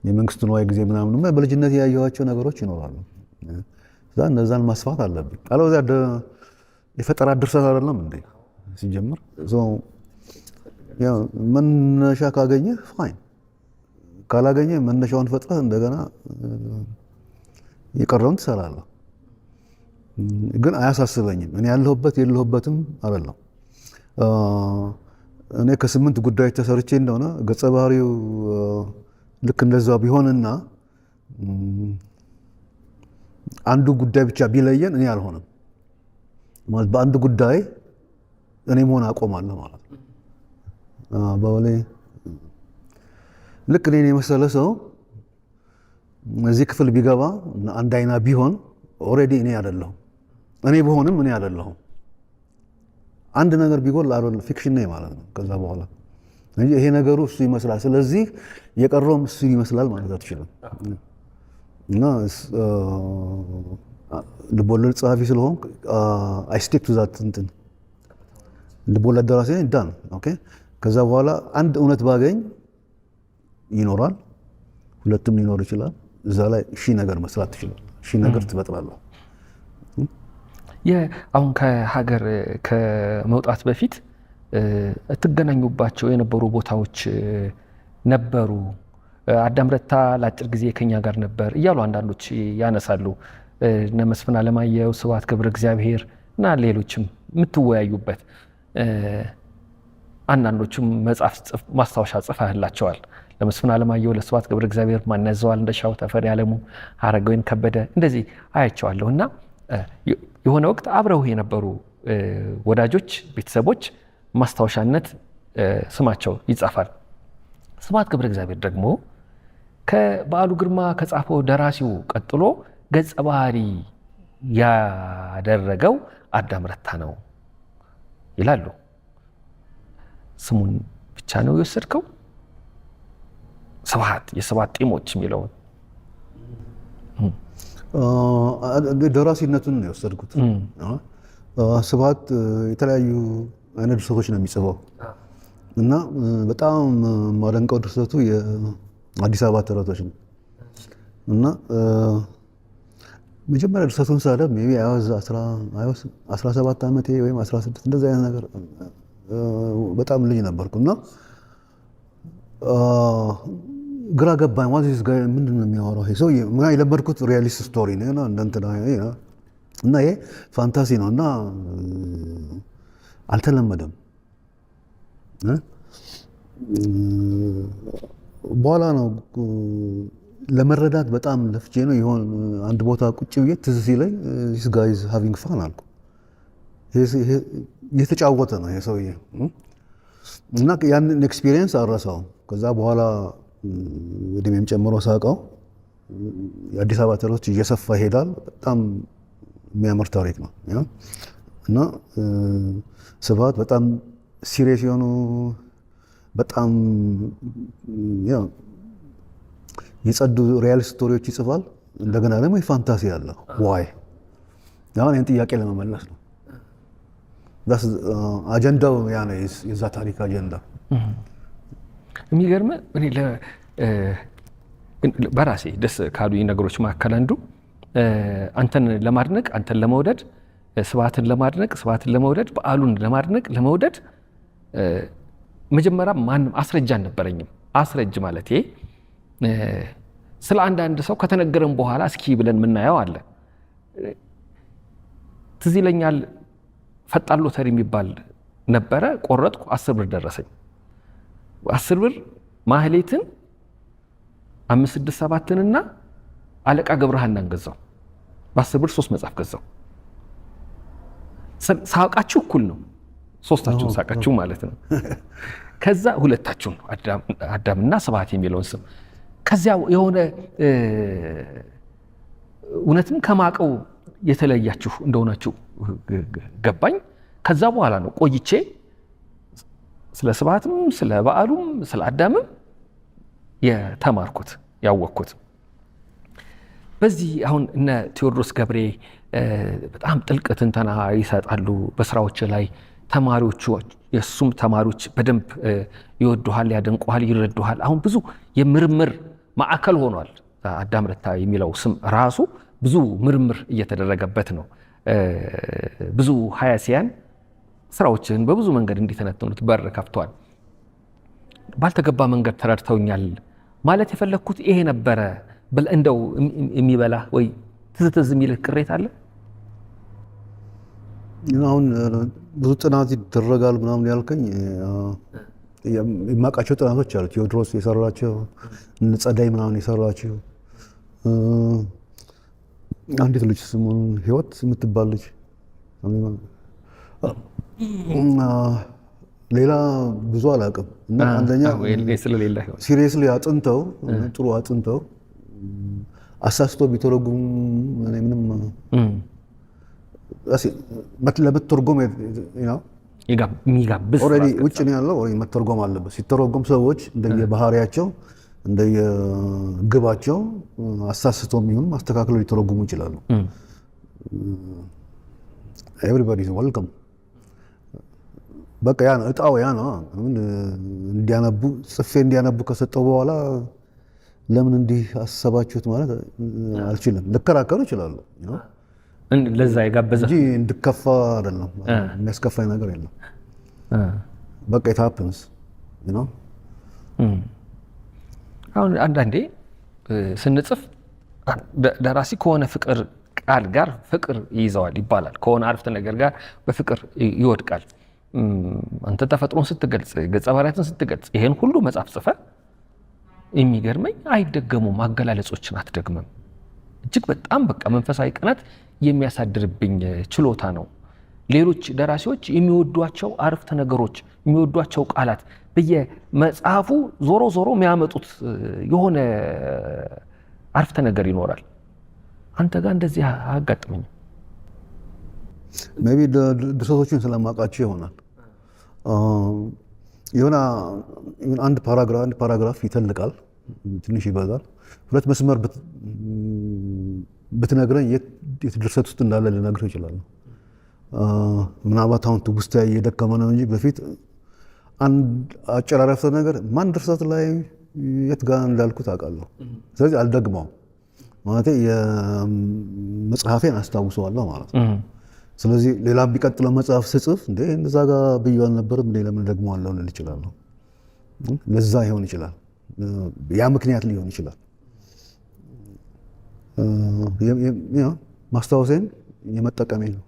የመንግስት ንዋይ ጊዜ ምናምን በልጅነት ያየኋቸው ነገሮች ይኖራሉ። እነዛን ማስፋት አለብኝ። አለበለዚያ የፈጠራ ድርሰት አይደለም እንዴ ሲጀምር። መነሻ ካገኘ ፋይን፣ ካላገኘ መነሻውን ፈጥረህ እንደገና የቀረውን ትሰራለህ። ግን አያሳስበኝም። እኔ ያለሁበት የለሁበትም አይደለም። እኔ ከ8 ጉዳዮች ተሰርቼ እንደሆነ ገጸ ባህሪው ልክ እንደዛ ቢሆንና አንዱ ጉዳይ ብቻ ቢለየን እኔ አልሆንም ማለት በአንድ ጉዳይ እኔ መሆን አቆማለሁ ማለት ነው። በወሌ ልክ እኔን የመሰለ ሰው እዚህ ክፍል ቢገባ አንድ አይና ቢሆን ኦልሬዲ እኔ አይደለሁም። እኔ በሆንም እኔ አይደለሁም። አንድ ነገር ቢጎል አይደል ፊክሽን ነው ማለት ነው። ከዛ በኋላ እንጂ ይሄ ነገሩ እሱ ይመስላል፣ ስለዚህ የቀረውም እሱ ይመስላል ማለት አትችልም። እና ልቦለድ ጸሐፊ ስለሆንኩ አይ ስቲክ ቱ ዛት እንትን ልቦለድ ደራሲ ነኝ ዳን ኦኬ። ከዛ በኋላ አንድ እውነት ባገኝ ይኖራል፣ ሁለትም ሊኖር ይችላል። እዛ ላይ ሺህ ነገር መስራት ትችላል፣ ሺህ ነገር ትፈጥራለህ። አሁን ከሀገር ከመውጣት በፊት ትገናኙባቸው የነበሩ ቦታዎች ነበሩ። አዳም ረታ ለአጭር ጊዜ ከኛ ጋር ነበር እያሉ አንዳንዶች ያነሳሉ። እነ መስፍን አለማየሁ፣ ስብሐት ገብረ እግዚአብሔር እና ሌሎችም የምትወያዩበት አንዳንዶቹም መጽሐፍ ማስታወሻ ጽፈህላቸዋል። ለመስፍን አለማየሁ፣ ለስብሐት ገብረ እግዚአብሔር ማነዘዋል እንደሻው፣ ተፈሪ አለሙ፣ ሀረገወይን ከበደ እንደዚህ አያቸዋለሁ እና የሆነ ወቅት አብረው የነበሩ ወዳጆች፣ ቤተሰቦች ማስታወሻነት ስማቸው ይጻፋል። ስብሐት ገብረ እግዚአብሔር ደግሞ ከበዓሉ ግርማ ከጻፈው ደራሲው ቀጥሎ ገጸ ባህሪ ያደረገው አዳም ረታ ነው ይላሉ። ስሙን ብቻ ነው የወሰድከው? ስብሐት የስብሐት ጢሞች የሚለውን ደራሲነቱን ነው የወሰድኩት። ስብሐት የተለያዩ አይነት ድርሰቶች ነው የሚጽፈው እና በጣም ማደንቀው ድርሰቱ የአዲስ አበባ ተረቶች ነው እና መጀመሪያ ድርሰቱን ሳደብ ሜይ ቢ 17 ዓመቴ ወይም 16 እንደዚህ አይነት ነገር በጣም ልጅ ነበርኩ እና ግራ ገባኝ። ምንድን ነው የሚያወራው ይሄ ሰው? የለመድኩት ሪያሊስት ስቶሪ ነው እና ይሄ ፋንታሲ ነው እና አልተለመደም። በኋላ ነው ለመረዳት በጣም ለፍቼ ነው ይሆን አንድ ቦታ ቁጭ ብዬ ትዝ ሲለኝ this guy is having fun አልኩ። እየተጫወተ ነው ይሄ ሰውዬ እና ያንን ኤክስፒሪየንስ አልረሳውም። ከዛ በኋላ እድሜም ጨምሮ ሳውቀው የአዲስ አበባ ተረቶች እየሰፋ ይሄዳል። በጣም የሚያምር ታሪክ ነው እና ስብሐት በጣም ሲሪየስ የሆኑ በጣም የጸዱ ሪያል ስቶሪዎች ይጽፋል። እንደገና ደግሞ የፋንታሲ ያለው ዋይ አሁን ይህን ጥያቄ ለመመለስ ነው። አጀንዳው ያ ነው የዛ ታሪክ አጀንዳ። የሚገርም እኔ በራሴ ደስ ካሉኝ ነገሮች መካከል አንዱ አንተን ለማድነቅ አንተን ለመውደድ ስብሐትን ለማድነቅ ስብሐትን ለመውደድ በዓሉን ለማድነቅ ለመውደድ መጀመሪያ ማንም አስረጃ አልነበረኝም። አስረጅ ማለት ስለ አንዳንድ ሰው ከተነገረን በኋላ እስኪ ብለን የምናየው አለ። ትዝ ይለኛል ፈጣን ሎተሪ የሚባል ነበረ። ቆረጥኩ፣ 10 ብር ደረሰኝ። 10 ብር ማህሌትን 567ና አለቃ ገብረሃናን ገዛው። በ10 ብር 3 መጽሐፍ ገዛው። ሳቃችሁ እኩል ነው፣ ሶስታችሁን ሳቃችሁ ማለት ነው። ከዛ ሁለታችሁን አዳምና ስብሐት የሚለውን ስም ከዚያ የሆነ እውነትም ከማቀው የተለያችሁ እንደሆናችሁ ገባኝ። ከዛ በኋላ ነው ቆይቼ ስለ ስብሐትም ስለ በዓሉም ስለ አዳምም የተማርኩት ያወቅኩት። በዚህ አሁን እነ ቴዎድሮስ ገብሬ በጣም ጥልቅ ትንተና ይሰጣሉ በስራዎች ላይ። ተማሪዎቹ የእሱም ተማሪዎች በደንብ ይወዱሃል፣ ያደንቁሃል፣ ይረዱሃል። አሁን ብዙ የምርምር ማዕከል ሆኗል። አዳም ረታ የሚለው ስም ራሱ ብዙ ምርምር እየተደረገበት ነው። ብዙ ሀያሲያን ስራዎችን በብዙ መንገድ እንዲተነትኑት በር ከፍቷል። ባልተገባ መንገድ ተረድተውኛል ማለት የፈለግኩት ይሄ ነበረ። እንደው የሚበላ ወይ ትዝትዝ የሚልህ ቅሬታ አለ? አሁን ብዙ ጥናት ይደረጋል ምናምን ያልከኝ የማውቃቸው ጥናቶች አሉ። ቴዎድሮስ የሰራቸው ጸዳይ ምናምን የሰራቸው አንዲት ልጅ ስሙን ህይወት የምትባል ልጅ፣ ሌላ ብዙ አላውቅም። እና አንደኛ ሲሪየስሊ አጥንተው ጥሩ አጥንተው አሳስቶ ቢተረጉም ምንም ለመተርጎም የሚጋብዝ ኦልሬዲ ውጭ ነው ያለው። መተርጎም አለበት። ሲተረጎም ሰዎች እንደየባህሪያቸው እንደየግባቸው አሳስቶ የሚሆን ማስተካከል ሊተረጉሙ ይችላሉ። ኤቭሪባዲ ኢዝ ዌልካም። በቃ ያ እጣው ያ ነው። እንዲያነቡ ጽፌ እንዲያነቡ ከሰጠው በኋላ ለምን እንዲህ አሰባችሁት ማለት አልችልም። ልከራከሩ ይችላሉ። ለዛ የጋበዘ እንጂ እንድከፋ አይደለም። የሚያስከፋኝ ነገር የለም። በቃ it happens, you know። አሁን አንዳንዴ ስንጽፍ ደራሲ ከሆነ ፍቅር ቃል ጋር ፍቅር ይይዘዋል ይባላል። ከሆነ አረፍተ ነገር ጋር በፍቅር ይወድቃል። አንተ ተፈጥሮን ስትገልጽ፣ ገጸ ባህሪያትን ስትገልጽ ይሄን ሁሉ መጽሐፍ ጽፈ የሚገርመኝ አይደገሙም፣ አገላለጾችን አትደግምም። እጅግ በጣም በቃ መንፈሳዊ ቅናት የሚያሳድርብኝ ችሎታ ነው። ሌሎች ደራሲዎች የሚወዷቸው አረፍተ ነገሮች፣ የሚወዷቸው ቃላት በየመጽሐፉ ዞሮ ዞሮ የሚያመጡት የሆነ አረፍተ ነገር ይኖራል። አንተ ጋር እንደዚህ አያጋጥመኝም። ሜይ ቢ ድርሰቶችን ስለማውቃቸው ይሆናል። የሆነ አንድ ፓራግራፍ ይተልቃል፣ ትንሽ ይበዛል። ሁለት መስመር ብትነግረኝ የት ድርሰት ውስጥ እንዳለ ልነግርህ እችላለሁ። ምናልባት አሁን ትውስታ እየደከመ ነው እንጂ በፊት አንድ አጭር አረፍተ ነገር ማን ድርሰት ላይ የት ጋር እንዳልኩት አውቃለሁ። ስለዚህ አልደግመውም ማለት የመጽሐፌን አስታውሰዋለሁ ማለት ነው። ስለዚህ ሌላ ቢቀጥለው መጽሐፍ ስጽፍ እንዴ እንደዛ ጋር ብዬ አልነበረም እንዴ ለምን ደግመዋለሁ ልል እችላለሁ። ለዛ ይሆን ይችላል፣ ያ ምክንያት ሊሆን ይችላል። ማስታወሴን የመጠቀሜ ነው፣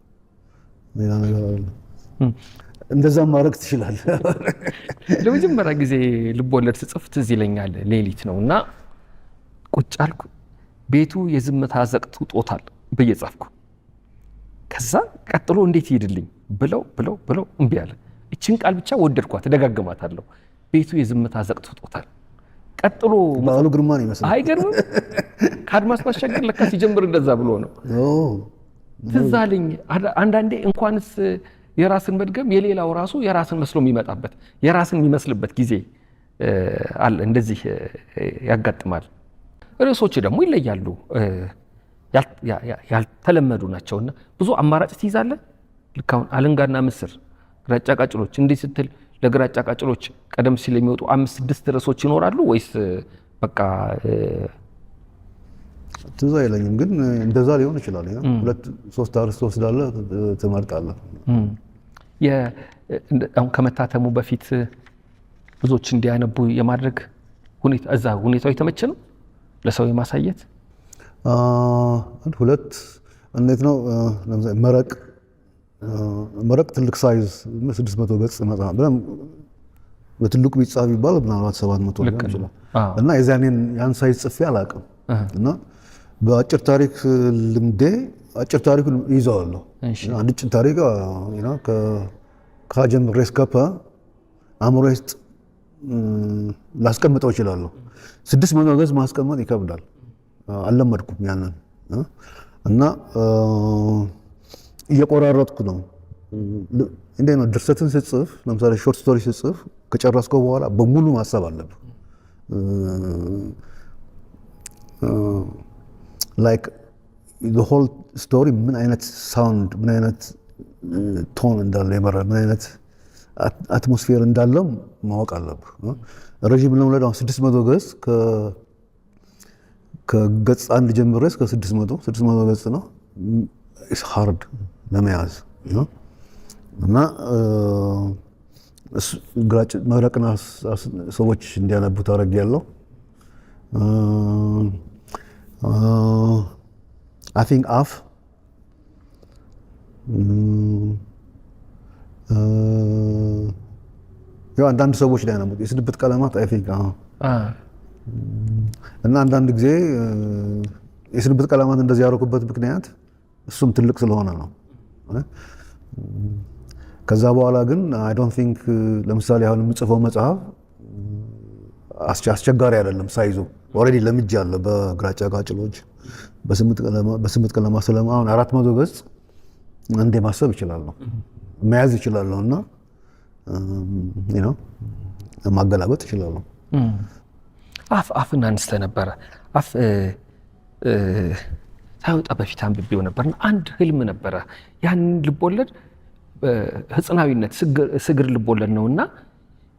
ሌላ ነገር አይደለም። እንደዛም ማድረግ ትችላለህ። ለመጀመሪያ ጊዜ ልቦለድ ስጽፍ ትዝ ይለኛል፣ ሌሊት ነው እና ቁጭ አልኩ። ቤቱ የዝምታ ዘቅት ውጦታል ብዬ ጻፍኩ። ከዛ ቀጥሎ እንዴት ይሄድልኝ ብለው እምቢ አለ። እችን ቃል ብቻ ወደድኳት፣ ደጋግማታለሁ። ቤቱ የዝምታ ዘቅት ውጦታል። ቀጥሎ በዓሉ ግርማን ይመስላል። አይገርምም? ከአድማስ ባሻገር ለካ ሲጀምር እንደዛ ብሎ ነው። ትዝ አለኝ። አንዳንዴ እንኳንስ የራስን መድገም የሌላው ራሱ የራስን መስሎ የሚመጣበት የራስን የሚመስልበት ጊዜ አለ። እንደዚህ ያጋጥማል። ርዕሶች ደግሞ ይለያሉ፣ ያልተለመዱ ናቸውና ብዙ አማራጭ ትይዛለህ። ልክ አሁን አለንጋና ምስር፣ ግራጫ ቃጭሎች እንዲህ ስትል ለግራጫ ቃጭሎች ቀደም ሲል የሚወጡ 5-6 ርዕሶች ይኖራሉ ወይስ በቃ ትዝ አይለኝም፣ ግን እንደዛ ሊሆን ይችላል። 2-3 አርዕስት ወስዳለህ ትመርጣለህ። አሁን ከመታተሙ በፊት ብዙዎች እንዲያነቡ የማድረግ ሁኔታ እዛ ሁኔታው የተመቸ ነው ለሰው የማሳየት? ሁለት እንዴት ነው? መረቅ ትልቅ ሳይዝ 600 ገጽ መጽሐፍ ብለን በትልቁ ቢጻፍ ይባል ምናልባት 700 ሊሆን ይችላል። እና ያን ሳይዝ ጽፌ አላውቅም። እና በአጭር ታሪክ ልምዴ አጭር ታሪኩን ይዘዋለሁ። አንድ አጭር ታሪክ ከጀምሬ እስከ አእምሮዬ ውስጥ ላስቀምጠው እችላለሁ። 600 ገጽ ማስቀመጥ ይከብዳል። አልለመድኩም ያንን እና እየቆራረጥኩ ነው እንዴት ነው ድርሰትን ስትጽፍ ለምሳሌ ሾርት ስቶሪ ስትጽፍ ከጨረስከው በኋላ በሙሉ ማሰብ አለብህ። ላይክ the whole story ምን አይነት ሳውንድ ምን አይነት ቶን እንዳለው የመረር ምን አይነት አትሞስፌር እንዳለው ማወቅ አለብህ። ረዥም ለመውለድ 600 ገጽ ከገጽ 1 ጀምሮ እስከ 600 ገጽ ነው። ኢትስ ሃርድ ለመያዝ እና መብረቅና ሰዎች እንዲያነቡት አደርጋለሁ። I think አፍ ያው አንዳንድ ሰዎች ላይ ነው የስንብት ቀለማት I think እና አንዳንድ ጊዜ የስንብት ቀለማት እንደዚህ ያደረኩበት ምክንያት እሱም ትልቅ ስለሆነ ነው። ከዛ በኋላ ግን I don't think ለምሳሌ አሁን የምጽፈው መጽሐፍ አስቸጋሪ አይደለም ሳይዙ ኦልሬዲ ለምጃለሁ በግራጫ ቃጭሎች በስምንት ቀለማ ስለማ አሁን 400 ገጽ አንዴ ማሰብ ይችላል መያዝ ይችላል እና ማገላበጥ ይችላል። አፍን አንስተ ነበረ አፍ ሳይወጣ በፊት አንብቤው ነበርና አንድ ህልም ነበረ። ያን ልቦለድ ህጽናዊነት ስግር ልቦለድ ነውና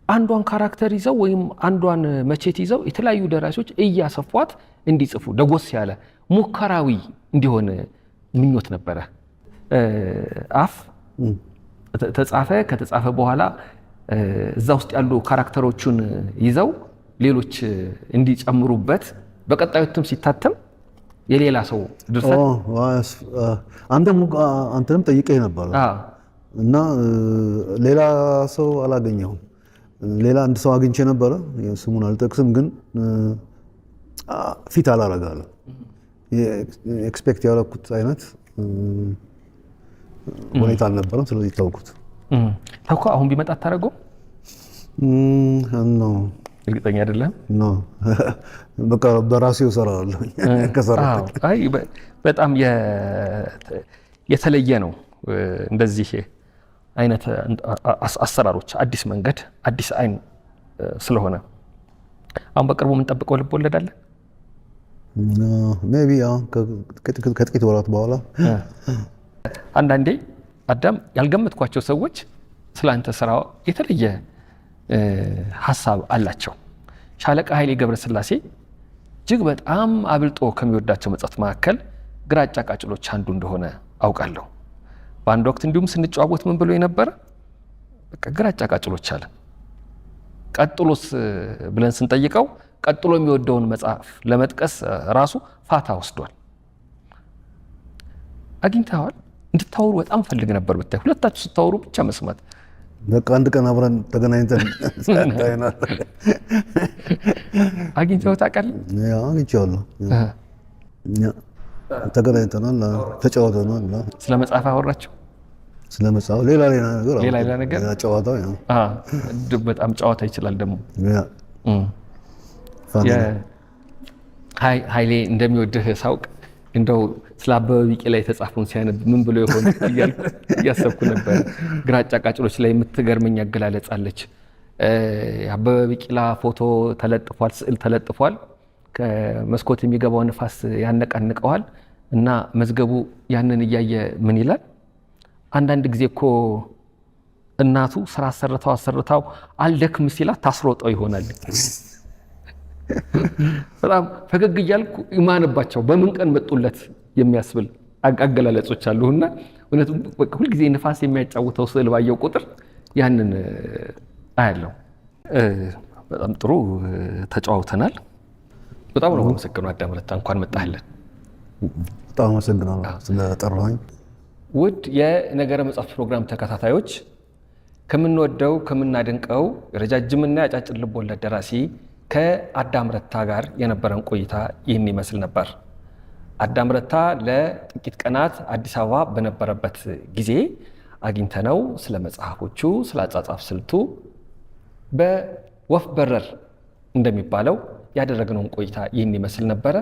አንዷን ካራክተር ይዘው ወይም አንዷን መቼት ይዘው የተለያዩ ደራሲዎች እያሰፏት እንዲጽፉ ደጎስ ያለ ሙከራዊ እንዲሆን ምኞት ነበረ። አፍ ከተጻፈ በኋላ እዛ ውስጥ ያሉ ካራክተሮቹን ይዘው ሌሎች እንዲጨምሩበት በቀጣዩ እትም ሲታተም የሌላ ሰው ድርሰት አንተንም ጠይቄህ ነበር እና ሌላ ሰው አላገኘሁም። ሌላ አንድ ሰው አግኝቼ ነበረ፣ ስሙን አልጠቅስም፣ ግን ፊት አላረጋለሁ። ኤክስፔክት ያደረኩት አይነት ሁኔታ አልነበረም። ስለዚህ ተውኩት። ታውቀው አሁን ቢመጣ አታረገው ነው? እርግጠኛ አይደለም ነው። በቃ በራሴው እሰራለሁ ከሰራሁ። አይ በጣም የተለየ ነው እንደዚህ አይነት አሰራሮች፣ አዲስ መንገድ፣ አዲስ አይን ስለሆነ አሁን በቅርቡ የምንጠብቀው ልብ ወለድ አለ። ሜቢ ከጥቂት ወራት በኋላ አንዳንዴ አዳም ያልገመትኳቸው ሰዎች ስላንተ ስራ የተለየ ሀሳብ አላቸው። ሻለቃ ኃይሌ ገብረስላሴ እጅግ በጣም አብልጦ ከሚወዳቸው መጽሐፍት መካከል ግራጫ ቃጭሎች አንዱ እንደሆነ አውቃለሁ። በአንድ ወቅት እንዲሁም ስንጨዋወት ምን ብሎ የነበረ በቃ ግራጫ ቃጭሎች አለ። ቀጥሎስ ብለን ስንጠይቀው ቀጥሎ የሚወደውን መጽሐፍ ለመጥቀስ ራሱ ፋታ ወስዷል። አግኝተዋል? እንድታወሩ በጣም ፈልግ ነበር። ብታይ ሁለታችሁ ስታወሩ ብቻ መስማት። በቃ አንድ ቀን አብረን ተገናኝተን ታይናል። አግኝተው ታውቃለህ? ያው አግኝቼዋለሁ። ተገናኝተናል፣ ተጫወተናል። ስለ መጽሐፍ አወራችሁ? ስለ መጽሐፍ ሌላ ነገር ጨዋታው ያው በጣም ጨዋታ ይችላል ደግሞ ኃይሌ እንደሚወድህ ሳውቅ እንደው ስለ አበበ ቢቂላ የተጻፈውን ሲያነብ ምን ብሎ ይሆን እያልኩ እያሰብኩ ነበር። ግራጫ ቃጭሎች ላይ የምትገርመኝ አገላለጽ አለች። አበበ ቢቂላ ፎቶ ተለጥፏል፣ ስዕል ተለጥፏል። ከመስኮት የሚገባው ንፋስ ያነቃንቀዋል እና መዝገቡ ያንን እያየ ምን ይላል? አንዳንድ ጊዜ እኮ እናቱ ስራ አሰርታው አልደክም ሲላት ታስሮጠው ይሆናል። በጣም ፈገግ እያልኩ ይማንባቸው በምን ቀን መጡለት የሚያስብል አገላለጾች አሉና እውነቱም ሁልጊዜ ንፋስ የሚያጫውተው ስዕል ባየው ቁጥር ያንን አያለው። በጣም ጥሩ ተጫዋውተናል። በጣም ነው የማመሰግነው አዳም ረታ፣ እንኳን መጣህልን። በጣም አመሰግናለሁ ስለጠራኸኝ። ውድ የነገረ መጽሐፍት ፕሮግራም ተከታታዮች ከምንወደው ከምናደንቀው ረጃጅምና ያጫጭር ልቦለድ ደራሲ ከአዳም ረታ ጋር የነበረን ቆይታ ይህን ይመስል ነበር። አዳም ረታ ለጥቂት ቀናት አዲስ አበባ በነበረበት ጊዜ አግኝተነው ስለ መጽሐፎቹ፣ ስለ አጻጻፍ ስልቱ በወፍ በረር እንደሚባለው ያደረግነውን ቆይታ ይህን ይመስል ነበረ።